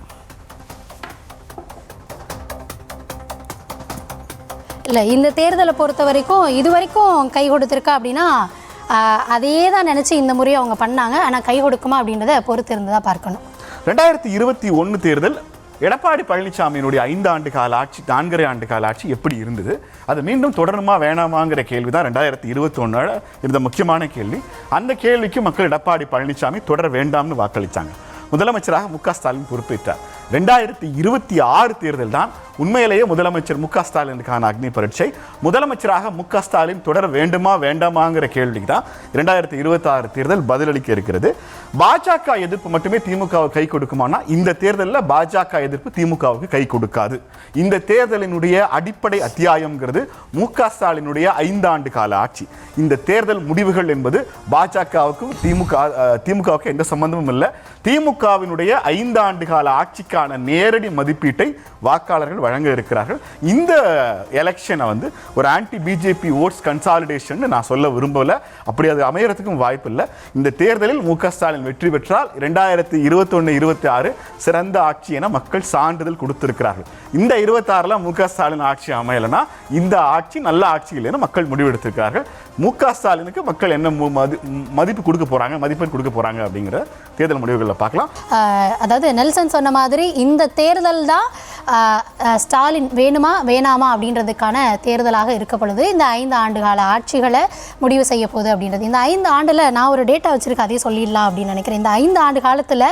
இல்லை, இந்த தேர்தலை பொறுத்த வரைக்கும் இது வரைக்கும் கை கொடுத்துருக்கா அப்படின்னா அதே தான் நினச்சி இந்த முறையை அவங்க பண்ணாங்க. ஆனால் கை கொடுக்குமா அப்படின்றத பொறுத்து இருந்து தான் பார்க்கணும். 2021 தேர்தல் எடப்பாடி பழனிசாமியினுடைய 5 ஆண்டு கால ஆட்சி, 4.5 ஆண்டு கால ஆட்சி எப்படி இருந்தது, அது மீண்டும் தொடரணுமா வேணாமாங்கிற கேள்வி தான் 2021 இருந்த முக்கியமான கேள்வி. அந்த கேள்விக்கு மக்கள் எடப்பாடி பழனிசாமி தொடர வேண்டாம்னு வாக்களித்தாங்க. முதலமைச்சராக மு.க. ஸ்டாலின் பொறுப்பேற்றார். 2026 தேர்தல் தான் உண்மையிலேயே முதலமைச்சர் மு.க. ஸ்டாலினுக்கான அக்னி பரீட்சை. முதலமைச்சராக மு.க. ஸ்டாலின் தொடர வேண்டுமா வேண்டாமாங்கிற கேள்விக்கு தான் 2026 தேர்தல் பதிலளிக்க இருக்கிறது. பாஜக எதிர்ப்பு மட்டுமே திமுகவுக்கு கை கொடுக்குமானா இந்த தேர்தலில் பாஜக எதிர்ப்பு திமுகவுக்கு கை கொடுக்காது. இந்த தேர்தலினுடைய அடிப்படை அத்தியாயம்ங்கிறது மு.க. ஸ்டாலினுடைய 5 ஆண்டு கால ஆட்சி. இந்த தேர்தல் முடிவுகள் என்பது பாஜகவுக்கும் திமுகவுக்கு எந்த சம்பந்தமும் இல்லை. திமுகவினுடைய 5 ஆண்டு கால ஆட்சிக்கான நேரடி மதிப்பீட்டை வாக்காளர்கள் வழங்க இருக்கிறார்கள். இந்த எலெக்ஷனை வந்து ஒரு ஆன்டி பிஜேபி ஓட்ஸ் கன்சாலிடேஷன் நான் சொல்ல விரும்பல. அப்படி அது அமையறதுக்கும் வாய்ப்பு இல்லை. இந்த தேர்தலில் மு.க. ஸ்டாலின் வெற்றி பெற்றால் 2021-26 சிறந்த ஆட்சி என மக்கள் சான்றிதழ் கொடுத்திருக்கிறார்கள். இந்த 26ல மு.க. ஸ்டாலின் ஆட்சி அமையலைன்னா இந்த ஆட்சி நல்ல ஆட்சி இல்லைன்னு மக்கள் முடிவெடுத்திருக்கிறார்கள். மு.க. ஸ்டாலினுக்கு மக்கள் என்ன மதிப்பு கொடுக்க போறாங்க, மதிப்பெண் கொடுக்க போறாங்க அப்படிங்கிற தேர்தல் முடிவுகளை பார்க்கலாம். அதாவது நெல்சன் சொன்ன மாதிரி இந்த தேர்தல் தான் ஸ்டாலின் வேணுமா வேணாமா அப்படின்றதுக்கான தேர்தலாக இருக்கப்படுது. இந்த 5 ஆண்டு கால ஆட்சிகளை முடிவு செய்ய போகுது அப்படின்றது. இந்த 5 ஆண்டில் நான் ஒரு டேட்டா வச்சிருக்கேன், அதே சொல்லிடலாம் அப்படின்னு நினைக்கிறேன். இந்த 5 ஆண்டு காலத்தில்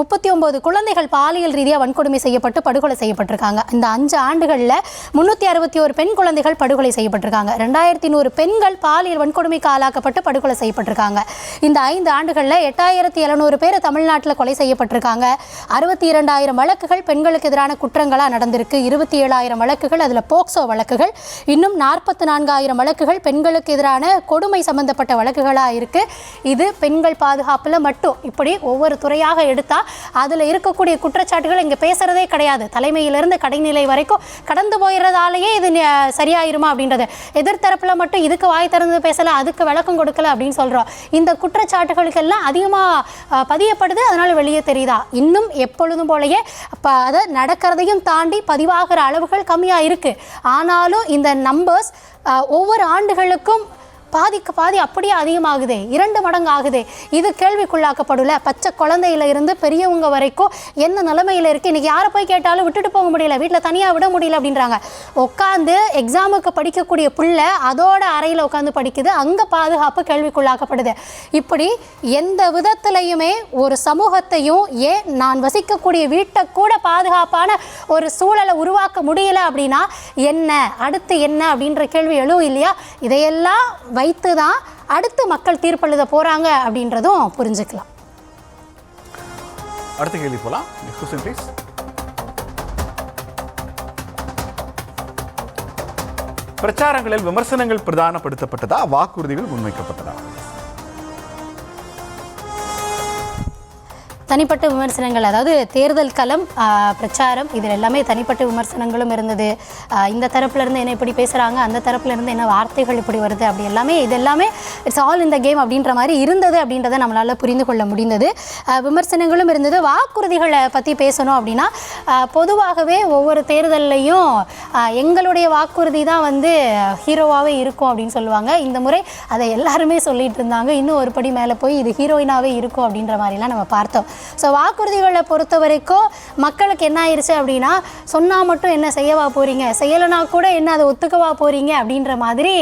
39 குழந்தைகள் பாலியல் ரீதியாக வன்கொடுமை செய்யப்பட்டு படுகொலை செய்யப்பட்டிருக்காங்க. இந்த 5 ஆண்டுகளில் 361 பெண் குழந்தைகள் படுகொலை செய்யப்பட்டிருக்காங்க. 2100 பெண்கள் பாலியல் வன்கொடுமைக்கு ஆளாக்கப்பட்டு படுகொலை செய்யப்பட்டிருக்காங்க. இந்த 5 ஆண்டுகளில் 8700 பேர் தமிழ்நாட்டில் கொலை செய்யப்பட்டிருக்காங்க. 62,000 வழக்குகள் பெண்களுக்கு எதிரான குற்றங்களாக நடந்திருக்கு. 27,000 வழக்குகள் அதில் போக்சோ வழக்குகள், இன்னும் 44,000 வழக்குகள் பெண்களுக்கு எதிரான கொடுமை சம்பந்தப்பட்ட வழக்குகளாக இருக்கு. இது பெண்கள் பாதுகாப்பில் மட்டும். இப்படி ஒவ்வொரு துறையாக எடுத்தா அதில் இருக்கக்கூடிய குற்றச்சாட்டுகள் இங்கே பேசுறதே கிடையாது. தலைமையிலிருந்து கடைநிலை வரைக்கும் கடந்து போயிடுறதாலேயே இது சரியாயிருமா அப்படின்றது. எதிர்த்தரப்பில் மட்டும் இதுக்கு வாய் திறந்து பேசல, அதுக்கு விளக்கம் கொடுக்கல அப்படின்னு சொல்கிறோம். இந்த குற்றச்சாட்டுகளுக்கெல்லாம் அதிகமாக பதியப்படுது, அதனால வெளியே தெரியுதா? இன்னும் எப்பொழுதும் போலயே அதை நடக்கிறதையும் தாண்டி பதிவாகிற அளவுகள் கம்மியாக இருக்குது. ஆனாலும் இந்த நம்பர்ஸ் ஒவ்வொரு ஆண்டுகளுக்கும் பாதிக்கு பாதி அப்படியே அதிகமாகுதே, 2 மடங்கு ஆகுதே. இது கேள்விக்குள்ளாக்கப்படல. பச்சை குழந்தையில இருந்து பெரியவங்க வரைக்கும் என்ன நிலைமையில் இருக்குது. இன்றைக்கி யாரை போய் கேட்டாலும் விட்டுட்டு போக முடியல, வீட்டில் தனியாக விட முடியல அப்படின்றாங்க. உட்காந்து எக்ஸாமுக்கு படிக்கக்கூடிய பிள்ளை அதோட அறையில் உட்காந்து படிக்குது, அங்கே பாதுகாப்பு கேள்விக்குள்ளாக்கப்படுது. இப்படி எந்த விதத்துலையுமே ஒரு சமூகத்தையும், ஏன் நான் வசிக்கக்கூடிய வீட்டை கூட பாதுகாப்பான ஒரு சூழலை உருவாக்க முடியல அப்படின்னா என்ன அடுத்து என்ன அப்படின்ற கேள்வி எழுவும் இல்லையா? இதையெல்லாம் வைத்து தான் அடுத்து மக்கள் தீர்ப்பெழுத போறாங்க அப்படின்றதும் புரிஞ்சுக்கலாம். அடுத்த கேள்வி போலாம். பிரச்சாரங்களில் விமர்சனங்கள் பிரதானப்படுத்தப்பட்டதா, வாக்குறுதிகள் முன்வைக்கப்பட்டதா? தனிப்பட்ட விமர்சனங்கள், அதாவது தேர்தல் களம், பிரச்சாரம், இதில் எல்லாமே தனிப்பட்ட விமர்சனங்களும் இருந்தது. இந்த தரப்புலேருந்து என்ன இப்படி பேசுகிறாங்க, அந்த தரப்புலேருந்து என்ன வார்த்தைகள் இப்படி வருது, அப்படி எல்லாமே இதெல்லாமே இட்ஸ் ஆல் இந்த கேம் அப்படின்ற மாதிரி இருந்தது அப்படின்றத நம்மளால் புரிந்து கொள்ள முடிந்தது. விமர்சனங்களும் இருந்தது. வாக்குறுதிகளை பற்றி பேசணும் அப்படின்னா பொதுவாகவே ஒவ்வொரு தேர்தல்லையும் எங்களுடைய வாக்குறுதி தான் வந்து ஹீரோவாகவே இருக்கும் அப்படின்னு சொல்லுவாங்க. இந்த முறை அதை எல்லாருமே சொல்லிட்டு இருந்தாங்க. இன்னும் ஒரு படி மேலே போய் இது ஹீரோயினாகவே இருக்கும் அப்படின்ற மாதிரிலாம் நம்ம பார்த்தோம். ஸோ வாக்குறுதிகளை பொறுத்த வரைக்கும் மக்களுக்கு என்ன ஆயிடுச்சு அப்படின்னா, சொன்னால் மட்டும் என்ன செய்யவா போகிறீங்க, செய்யலைனா கூட என்ன அதை ஒத்துக்கவா போகிறீங்க அப்படின்ற மாதிரி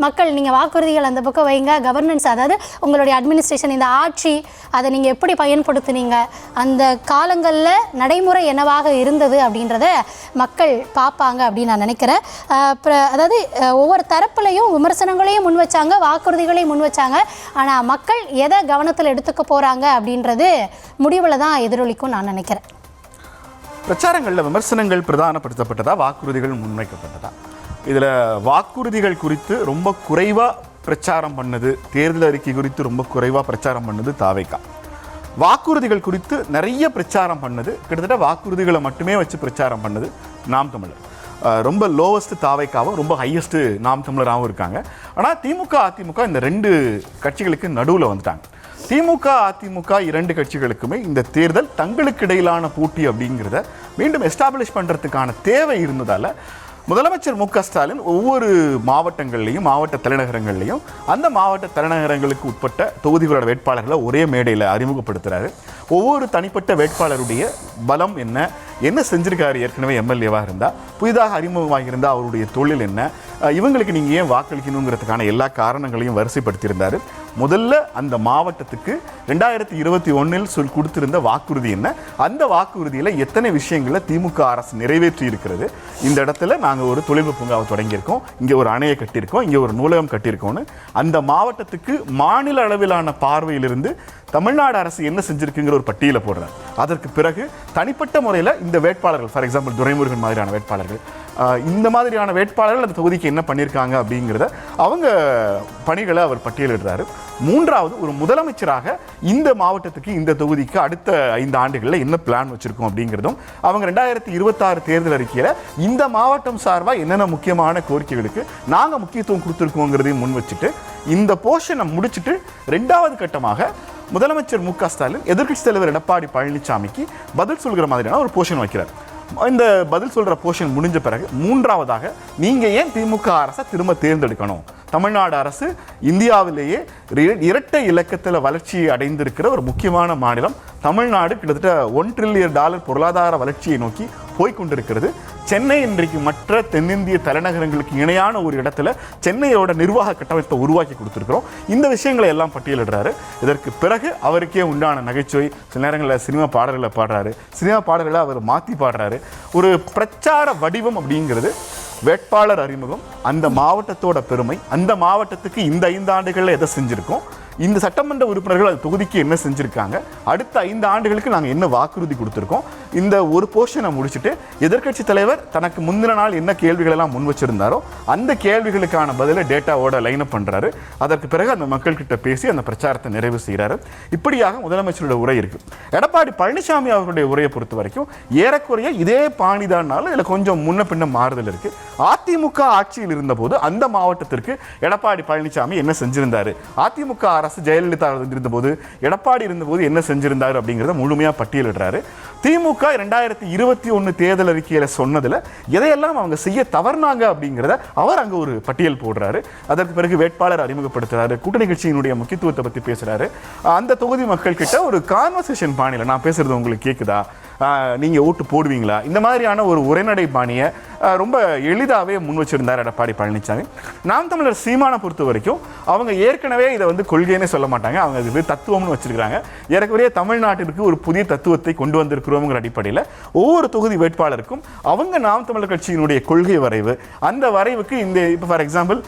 மக்கள் நீங்கள் வாக்குறுதிகள் அந்த பக்கம் வைங்க, கவர்னன்ஸ் அதாவது உங்களுடைய அட்மினிஸ்ட்ரேஷன், இந்த ஆட்சி, அதை நீங்கள் எப்படி பயன்படுத்துனீங்க, அந்த காலங்களில் நடைமுறை என்னவாக இருந்தது அப்படின்றத மக்கள் பார்ப்பாங்க அப்படின்னு நான் நினைக்கிறேன். அதாவது ஒவ்வொரு தரப்புலையும் விமர்சனங்களையும் முன் வச்சாங்க, வாக்குறுதிகளையும் முன் வச்சாங்க. ஆனால் மக்கள் எதை கவனத்தில் எடுத்துக்க போகிறாங்க அப்படின்றது முடிவில் தான் எதிரொலிக்கும் நான் நினைக்கிறேன். பிரச்சாரங்களில் விமர்சனங்கள் பிரதானப்படுத்தப்பட்டதா, வாக்குறுதிகள் முன்வைக்கப்பட்டதா? இதில் வாக்குறுதிகள் குறித்து ரொம்ப குறைவாக பிரச்சாரம் பண்ணது, தேர்தல் அறிக்கை குறித்து ரொம்ப குறைவாக பிரச்சாரம் பண்ணது தாவேகா. வாக்குறுதிகள் குறித்து நிறைய பிரச்சாரம் பண்ணது, கிட்டத்தட்ட வாக்குறுதிகளை மட்டுமே வச்சு பிரச்சாரம் பண்ணது நாம் தமிழர். ரொம்ப லோவஸ்ட் தாவேக்காவும் ரொம்ப ஹையஸ்ட் நாம் தமிழராகவும் இருக்காங்க. ஆனால் திமுக அதிமுக இந்த ரெண்டு கட்சிகளுக்கு நடுவில் வந்துட்டாங்க. திமுக அதிமுக இரண்டு கட்சிகளுக்குமே இந்த தேர்தல் தங்களுக்கு இடையிலான போட்டி அப்படிங்கிறத மீண்டும் எஸ்டாப்ளிஷ் பண்ணுறதுக்கான தேவை இருந்ததால் முதலமைச்சர் மு க ஸ்டாலின் ஒவ்வொரு மாவட்டங்கள்லையும் மாவட்ட தலைநகரங்கள்லையும் அந்த மாவட்ட தலைநகரங்களுக்கு உட்பட்ட தொகுதிகளோட வேட்பாளர்களை ஒரே மேடையில் அறிமுகப்படுத்துகிறாரு. ஒவ்வொரு தனிப்பட்ட வேட்பாளருடைய பலம் என்ன செஞ்சிருக்காரு, ஏற்கனவே எம்எல்ஏவாக இருந்தால், புதிதாக அறிமுகமாக இருந்தால் அவருடைய தொழில் என்ன, இவங்களுக்கு நீங்கள் ஏன் வாக்களிக்கணுங்கிறதுக்கான எல்லா காரணங்களையும் வரிசைப்படுத்தியிருந்தார். முதல்ல அந்த மாவட்டத்துக்கு 2021 கொடுத்திருந்த வாக்குறுதி என்ன, அந்த வாக்குறுதியில் எத்தனை விஷயங்களை திமுக அரசு நிறைவேற்றி இருக்கிறது. இந்த இடத்துல நாங்கள் ஒரு தொழில்நுட்ப பூங்காவை தொடங்கியிருக்கோம், இங்கே ஒரு அணையை கட்டியிருக்கோம், இங்கே ஒரு நூலகம் கட்டியிருக்கோன்னு அந்த மாவட்டத்துக்கு மாநில அளவிலான பார்வையிலிருந்து தமிழ்நாடு அரசு என்ன செஞ்சிருக்குங்கிற ஒரு பட்டியலை போடுறாங்க. அதற்கு பிறகு தனிப்பட்ட முறையில் இந்த வேட்பாளர்கள், ஃபார் எக்ஸாம்பிள் துரைமுருகன் மாதிரியான வேட்பாளர்கள், இந்த மாதிரியான வேட்பாளர்கள் அந்த தொகுதிக்கு என்ன பண்ணியிருக்காங்க அப்படிங்கிறத அவங்க பணிகளை அவர் பட்டியலிடுறாரு. மூன்றாவது, ஒரு முதலமைச்சராக இந்த மாவட்டத்துக்கு இந்த தொகுதிக்கு அடுத்த 5 ஆண்டுகளில் என்ன பிளான் வச்சிருக்கோம் அப்படிங்கிறதும் அவங்க 2026 தேர்தல் அறிக்கையில் இந்த மாவட்டம் சார்பாக என்னென்ன முக்கியமான கோரிக்கைகளுக்கு நாங்கள் முக்கியத்துவம் கொடுத்துருக்கோங்கிறதையும் முன் வச்சுட்டு இந்த போர்ஷனை முடிச்சுட்டு 2வது கட்டமாக முதலமைச்சர் மு க ஸ்டாலின் எதிர்க்கட்சி தலைவர் எடப்பாடி பழனிசாமிக்கு பதில் சொல்கிற மாதிரியான ஒரு போர்ஷன் வைக்கிறார். இந்த பதில் சொல்கிற போர்ஷன் முடிஞ்ச பிறகு 3வதாக நீங்கள் ஏன் திமுக அரசை திரும்ப தேர்ந்தெடுக்கணும், தமிழ்நாடு அரசு இந்தியாவிலேயே இரட்டை இலக்கத்தில் வளர்ச்சியை அடைந்திருக்கிற ஒரு முக்கியமான மாநிலம், தமிழ்நாடு கிட்டத்தட்ட $1 trillion பொருளாதார வளர்ச்சியை நோக்கி போய்கொண்டிருக்கிறது. சென்னை இன்றைக்கு மற்ற தென்னிந்திய தலைநகரங்களுக்கு இணையான ஒரு இடத்துல சென்னையோட நிர்வாக கட்டமைப்பை உருவாக்கி கொடுத்துருக்கிறோம். இந்த விஷயங்களை எல்லாம் பட்டியலிடுறாரு. இதற்கு பிறகு அவருக்கே உண்டான நகைச்சுவை, சில நேரங்களில் சினிமா பாடல்களை பாடுறாரு, சினிமா பாடல்களை அவர் மாற்றி பாடுறாரு. ஒரு பிரச்சார வடிவம் அப்படிங்கிறது வேட்பாளர் அறிமுகம், அந்த மாவட்டத்தோட பெருமை, அந்த மாவட்டத்துக்கு இந்த 5 ஆண்டுகளில் எதை செஞ்சுருக்கோம், இந்த சட்டமன்ற உறுப்பினர்கள் அது தொகுதிக்கு என்ன செஞ்சுருக்காங்க, அடுத்த 5 ஆண்டுகளுக்கு நாங்கள் என்ன வாக்குறுதி கொடுத்துருக்கோம், இந்த ஒரு போர்ஷனை முடிச்சுட்டு எதிர்க்கட்சி தலைவர் தனக்கு முந்தின நாள் என்ன கேள்விகளெல்லாம் முன் வச்சிருந்தாரோ அந்த கேள்விகளுக்கான பதிலை டேட்டாவோட லைனப் பண்ணுறாரு. அதற்கு பிறகு அந்த மக்கள்கிட்ட பேசி அந்த பிரச்சாரத்தை நிறைவு செய்கிறாரு. இப்படியாக முதலமைச்சருடைய உரை இருக்குது. எடப்பாடி பழனிசாமி அவருடைய உரையை பொறுத்த வரைக்கும் ஏறக்குறைய இதே பாணிதானாலும் இதில் கொஞ்சம் முன்ன பின்ன மாறுதல் இருக்குது. அதிமுக ஆட்சியில் இருந்தபோது அந்த மாவட்டத்திற்கு எடப்பாடி பழனிசாமி என்ன செஞ்சிருந்தாரு, அதிமுக அரசு ஜெயலலிதா இருந்தபோது எடப்பாடி இருந்தபோது என்ன செஞ்சிருந்தாரு அப்படிங்கிறத முழுமையாக பட்டியலிடுறாரு. திமுக 2021 தேர்தல் அறிக்கையில சொன்னதுல எதையெல்லாம் அவங்க செய்ய தவறுனாங்க அப்படிங்கிறத அவர் அங்க ஒரு பட்டியல் போடுறாரு. அதற்கு பிறகு வேட்பாளர் அறிமுகப்படுத்துறாரு, கூட்டணி கட்சியினுடைய முக்கியத்துவத்தை பத்தி பேசுறாரு. அந்த தொகுதி மக்கள் கிட்ட ஒரு கான்வர்சேஷன் பாணியில, நான் பேசுறது உங்களுக்கு கேக்குதா, நீங்க ஓட்டு போடுவீங்களா, இந்த மாதிரியான ஒரு உரைநடை பாணியை ரொம்ப எளிதாகவே முன் வச்சிருந்தார் எடப்பாடி பழனிசாமி. நாம் தமிழர் சீமானை பொறுத்த வரைக்கும் அவங்க ஏற்கனவே இதை கொள்கைன்னே சொல்ல மாட்டாங்க, அவங்க இது தத்துவம்னு வச்சிருக்காங்க. ஏற்கனவே தமிழ்நாட்டிற்கு ஒரு புதிய தத்துவத்தை கொண்டு வந்திருக்கிறோங்கிற அடிப்படையில் ஒவ்வொரு தொகுதி வேட்பாளருக்கும் அவங்க நாம் தமிழர் கட்சியினுடைய கொள்கை வரைவு, அந்த வரைவுக்கு இந்த இப்போ ஃபார் எக்ஸாம்பிள்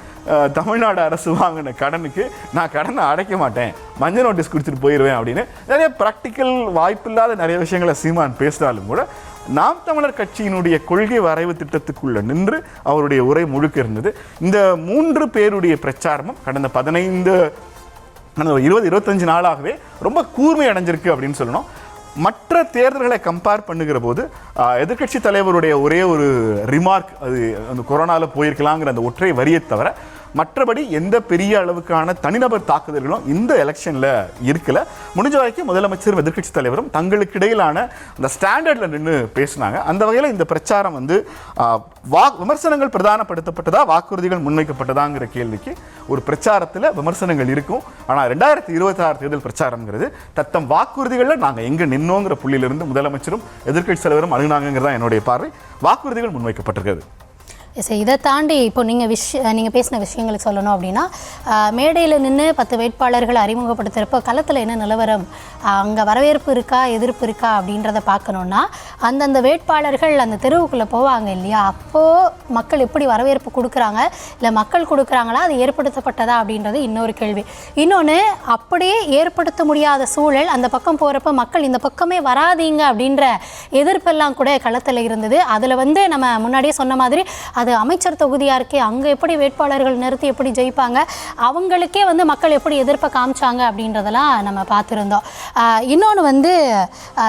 தமிழ்நாடு அரசு வாங்கின கடனுக்கு நான் கடனை அடைக்க மாட்டேன், மஞ்சள் நோட்டீஸ் கொடுத்துட்டு போயிடுவேன் அப்படின்னு நிறைய ப்ராக்டிக்கல் வாய்ப்பில்லாத நிறைய விஷயங்களை சீமான் பேசினாலும் கூட நாம் தமிழர் கட்சியினுடைய கொள்கை வரைவு திட்டத்துக்குள்ள நின்று அவருடைய உரை முழுக்க இருந்தது. இந்த 3 பேருடைய பிரச்சாரமும் கடந்த 20-25 நாளாகவே ரொம்ப கூர்மை அடைஞ்சிருக்கு அப்படின்னு சொல்லணும். மற்ற தேர்தல்களை கம்பேர் பண்ணுகிற போது எதிர்க்கட்சி தலைவருடைய ஒரே ஒரு ரிமார்க், அது அந்த கொரோனாவில் போயிருக்கலாங்கிற அந்த ஒற்றை வரியை தவிர மற்றபடி எந்த பெரிய அளவுக்கான தனிநபர் தாக்குதல்களும் இந்த எலெக்ஷனில் இருக்கல. முடிஞ்ச வரைக்கும் முதலமைச்சரும் எதிர்க்கட்சி தலைவரும் தங்களுக்கு இடையிலான அந்த ஸ்டாண்டர்டில் நின்று பேசினாங்க. அந்த வகையில் இந்த பிரச்சாரம் விமர்சனங்கள் பிரதானப்படுத்தப்பட்டதா, வாக்குறுதிகள் முன்வைக்கப்பட்டதாங்கிற கேள்விக்கு ஒரு பிரச்சாரத்தில் விமர்சனங்கள் இருக்கும். ஆனால் 2026 தேர்தல் பிரச்சாரங்கிறது தத்தம் வாக்குறுதிகளில் நாங்கள் எங்கே நின்னோங்கிற புள்ளியிலிருந்து முதலமைச்சரும் எதிர்க்கட்சி தலைவரும் அணுகுனாங்கிறதா என்னுடைய பார்வை. வாக்குறுதிகள் முன்வைக்கப்பட்டிருக்கிறது. சரி, இதை தாண்டி இப்போ நீங்கள் பேசின விஷயங்களுக்கு சொல்லணும் அப்படின்னா, மேடையில் நின்று 10 வேட்பாளர்களை அறிமுகப்படுத்துகிறப்போ களத்தில் என்ன நிலவரம், அங்கே வரவேற்பு இருக்கா எதிர்ப்பு இருக்கா அப்படின்றத பார்க்கணுன்னா அந்தந்த வேட்பாளர்கள் அந்த தெருவுக்குள்ளே போவாங்க இல்லையா, அப்போது மக்கள் எப்படி வரவேற்பு கொடுக்குறாங்க, இல்லை மக்கள் கொடுக்குறாங்களா, அது ஏற்படுத்தப்பட்டதா அப்படின்றது இன்னொரு கேள்வி. இன்னொன்று, அப்படியே ஏற்படுத்த முடியாத சூழல் அந்த பக்கம் போகிறப்ப மக்கள் இந்த பக்கமே வராதீங்க அப்படின்ற எதிர்ப்பெல்லாம் கூட களத்தில் இருந்தது. அதில் நம்ம முன்னாடியே சொன்ன மாதிரி அது அமைச்சர் தொகுதியாக இருக்கே, அங்கே எப்படி வேட்பாளர்கள் நிறுத்தி எப்படி ஜெயிப்பாங்க, அவங்களுக்கே மக்கள் எப்படி எதிர்ப்பை காமிச்சாங்க அப்படின்றதெல்லாம் நம்ம பார்த்துருந்தோம். இன்னொன்று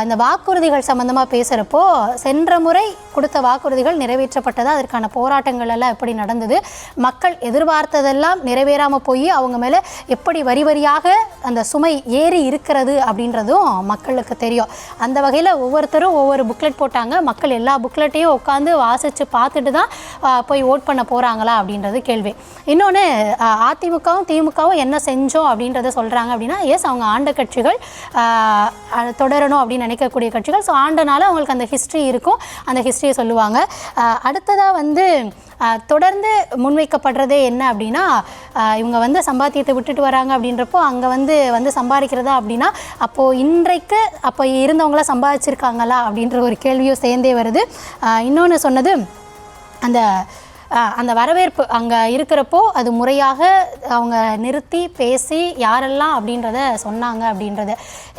இந்த வாக்குறுதிகள் சம்மந்தமாக பேசுகிறப்போ, சென்ற முறை கொடுத்த வாக்குறுதிகள் நிறைவேற்றப்பட்டதா, அதற்கான போராட்டங்கள் எல்லாம் எப்படி நடந்தது, மக்கள் எதிர்பார்த்ததெல்லாம் நிறைவேறாமல் போய் அவங்க மேலே எப்படி வரி வரியாக அந்த சுமை ஏறி இருக்கிறது அப்படின்றதும் மக்களுக்கு தெரியும். அந்த வகையில் ஒவ்வொருத்தரும் ஒவ்வொரு புக்லெட் போட்டாங்க. மக்கள் எல்லா புக்லெட்டையும் உட்காந்து வாசித்து பார்த்துட்டு தான் போய் ஓட் பண்ண போகிறாங்களா அப்படின்றது கேள்வி. இன்னொன்று, அதிமுகவும் திமுகவும் என்ன செஞ்சோம் அப்படின்றத சொல்கிறாங்க அப்படின்னா, எஸ் அவங்க ஆண்ட கட்சிகள், தொடரணும் அப்படின்னு நினைக்கக்கூடிய கட்சிகள். ஸோ ஆண்டனால அவங்களுக்கு அந்த ஹிஸ்ட்ரி இருக்கும், அந்த ஹிஸ்ட்ரியை சொல்லுவாங்க. அடுத்ததாக தொடர்ந்து முன்வைக்கப்படுறதே என்ன அப்படின்னா, இவங்க சம்பாத்தியத்தை விட்டுட்டு வராங்க அப்படின்றப்போ அங்கே சம்பாதிக்கிறதா அப்படின்னா, அப்போது இன்றைக்கு அப்போ இருந்தவங்களாம் சம்பாதிச்சிருக்காங்களா அப்படின்ற ஒரு கேள்வியும் சேர்ந்தே வருது. இன்னொன்று சொன்னது, அந்த வரவேற்பு அங்கே இருக்கிறப்போ அது முறையாக அவங்க நிறுத்தி பேசி யாரெல்லாம் அப்படின்றத சொன்னாங்க அப்படின்றது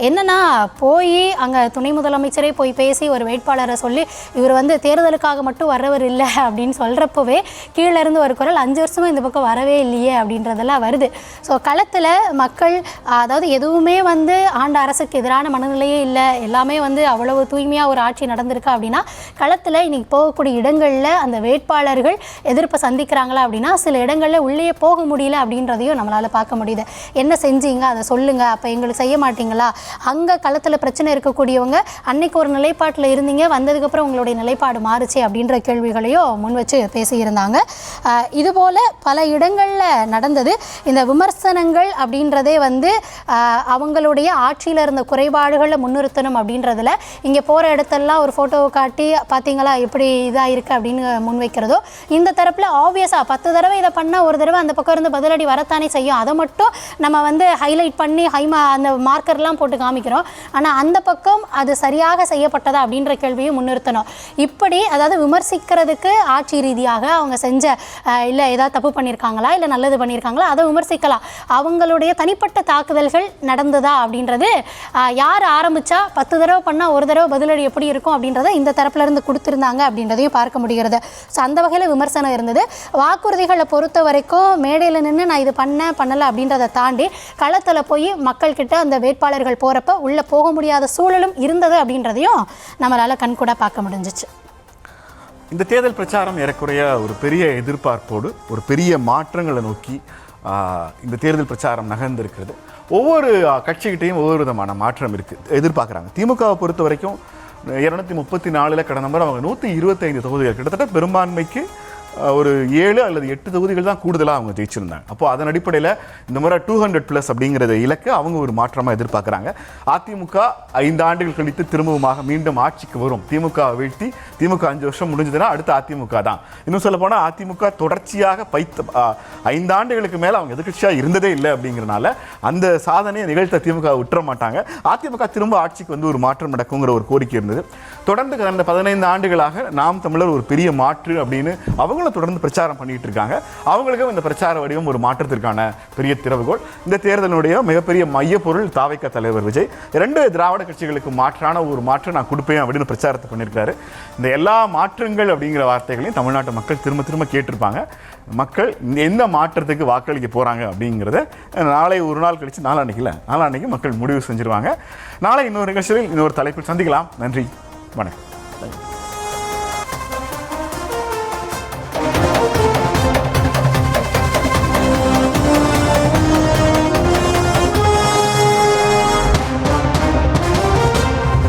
என்னென்னா, போய் அங்கே துணை முதலமைச்சரே போய் பேசி ஒரு வேட்பாளரை சொல்லி இவர் தேர்தலுக்காக மட்டும் வர்றவர் இல்லை அப்படின்னு சொல்கிறப்பவே கீழேருந்து ஒரு குரல் 5 வருஷமாக இந்த பக்கம் வரவே இல்லையே அப்படின்றதெல்லாம் வருது. ஸோ களத்தில் மக்கள், அதாவது எதுவுமே ஆண்ட அரசுக்கு எதிரான மனநிலையே இல்லை, எல்லாமே அவ்வளவு தூய்மையாக ஒரு ஆட்சி நடந்திருக்கு அப்படின்னா, களத்தில் இன்றைக்கி போகக்கூடிய இடங்களில் அந்த வேட்பாளர்கள் எதிர்ப்பை சந்திக்கிறாங்களா அப்படின்னா, சில இடங்களில் உள்ளே போக முடியல அப்படின்றதையும் நம்மளால் பார்க்க முடியுது. என்ன செஞ்சீங்க அதை சொல்லுங்கள், அப்போ எங்களுக்கு செய்ய மாட்டீங்களா, அங்கே களத்தில் பிரச்சனை இருக்கக்கூடியவங்க அன்னைக்கு ஒரு நிலைப்பாட்டில் இருந்தீங்க, வந்ததுக்கப்புறம் உங்களுடைய நிலைப்பாடு மாறுச்சு அப்படின்ற கேள்விகளையும் முன் வச்சு பேசியிருந்தாங்க. இதுபோல் பல இடங்களில் நடந்தது. இந்த விமர்சனங்கள் அப்படின்றதே அவங்களுடைய ஆட்சியில் இருந்த குறைபாடுகளை முன்னிறுத்தணும் அப்படின்றதுல, இங்கே போகிற இடத்தெல்லாம் ஒரு ஃபோட்டோவை காட்டி பார்த்தீங்களா எப்படி இதாக இருக்குது அப்படின்னு முன்வைக்கிறதோ, இந்த தரப்பில் ஆப்வியஸாக 10 தடவை இதை பண்ணால் ஒரு தடவை அந்த பக்கம் இருந்து பதிலடி வரத்தானே செய்யும். அதை மட்டும் நம்ம ஹைலைட் பண்ணி அந்த மார்க்கர்லாம் போட்டு காமிக்கிறோம். ஆனால் அந்த பக்கம் அது சரியாக செய்யப்பட்டதா அப்படின்ற கேள்வியும் முன்னிறுத்தணும். இப்படி அதாவது விமர்சிக்கிறதுக்கு ஆட்சி ரீதியாக அவங்க செஞ்ச இல்லை ஏதாவது தப்பு பண்ணியிருக்காங்களா இல்லை நல்லது பண்ணியிருக்காங்களா அதை விமர்சிக்கலாம். அவங்களுடைய தனிப்பட்ட தாக்குதல்கள் நடந்ததா அப்படின்றது யார் ஆரம்பித்தா 10 தடவை பண்ணால் ஒரு தடவை பதிலடி எப்படி இருக்கும் அப்படின்றத இந்த தரப்புலேருந்து கொடுத்துருந்தாங்க அப்படின்றதையும் பார்க்க முடிகிறது. ஸோ அந்த வகையில் விமர்சனம் இருந்தது. வாக்குறுதிகளை பொறுத்த வரைக்கும் மேடையில் நின்று நான் இது பண்ணலை அப்படின்றத தாண்டி களத்தில் போய் மக்கள்கிட்ட அந்த வேட்பாளர்கள் போகிறப்ப உள்ளே போக முடியாத சூழலும் இருந்தது அப்படின்றதையும் நம்மளால் கண்கூட பார்க்க முடிஞ்சிச்சு. இந்த தேர்தல் பிரச்சாரம் ஏறக்குறைய ஒரு பெரிய எதிர்பார்ப்போடு ஒரு பெரிய மாற்றங்களை நோக்கி இந்த தேர்தல் பிரச்சாரம் நகர்ந்திருக்கிறது. ஒவ்வொரு கட்சிகிட்டையும் ஒவ்வொரு விதமான மாற்றம் இருக்குது எதிர்பார்க்குறாங்க. திமுகவை பொறுத்த வரைக்கும் 234 கடந்த முறை அவங்க 125 தொகுதிகள், கிட்டத்தட்ட பெரும்பான்மைக்கு ஒரு 7 அல்லது 8 தொகுதிகள் தான் கூடுதலாக அவங்க ஜெயிச்சிருந்தாங்க. அப்போ அதன் அடிப்படையில் இந்த முறை 200+ அப்படிங்கிறத இலக்கு அவங்க ஒரு மாற்றமாக எதிர்பார்க்குறாங்க. அதிமுக 5 ஆண்டுகள் கழித்து திரும்பவுமாக மீண்டும் ஆட்சிக்கு வரும். திமுக வீழ்த்தி திமுக 5 வருஷம் முடிஞ்சதுன்னா அடுத்த அதிமுக தான். இன்னும் சொல்ல போனால் அதிமுக தொடர்ச்சியாக 5 ஆண்டுகளுக்கு மேலே அவங்க எதிர்கட்சியாக இருந்ததே இல்லை அப்படிங்கிறனால அந்த சாதனையை நிகழ்த்த திமுக விட்டுற மாட்டாங்க. அதிமுக திரும்ப ஆட்சிக்கு ஒரு மாற்றம் நடக்குங்கிற ஒரு கோரிக்கை இருந்தது. தொடர்ந்து கடந்த 15 ஆண்டுகளாக நாம் தமிழர் ஒரு பெரிய மாற்று அப்படின்னு அவங்க தொடர்ந்து பிரச்சாரம் பண்ணிட்டு இருக்காங்க. அவங்களுக்கும் இந்த பிரச்சார வடிவம் ஒரு மாற்றத்திற்கான பெரிய திறவுகோல். இந்த தேர்தலுடைய மிகப்பெரிய மையப்பொருள் தாவேகா தலைவர் விஜய் 2 திராவிட கட்சிகளுக்கு மாற்றான ஒரு மாற்றம் நான் கொடுப்பேன் அப்படின்னு பிரச்சாரத்தை பண்ணியிருக்காரு. இந்த எல்லா மாற்றங்கள் அப்படிங்கிற வார்த்தைகளையும் தமிழ்நாட்டு மக்கள் திரும்ப திரும்ப கேட்டிருப்பாங்க. மக்கள் எந்த மாற்றத்துக்கு வாக்களிக்க போறாங்க அப்படிங்கிறத நாளை ஒரு நாள் கழிச்சு நாளான்னைக்கு மக்கள் முடிவு செஞ்சிருவாங்க. நாளை இன்னொரு நிகழ்ச்சியில் இன்னொரு தலைப்பில் சந்திக்கலாம். நன்றி, வணக்கம்.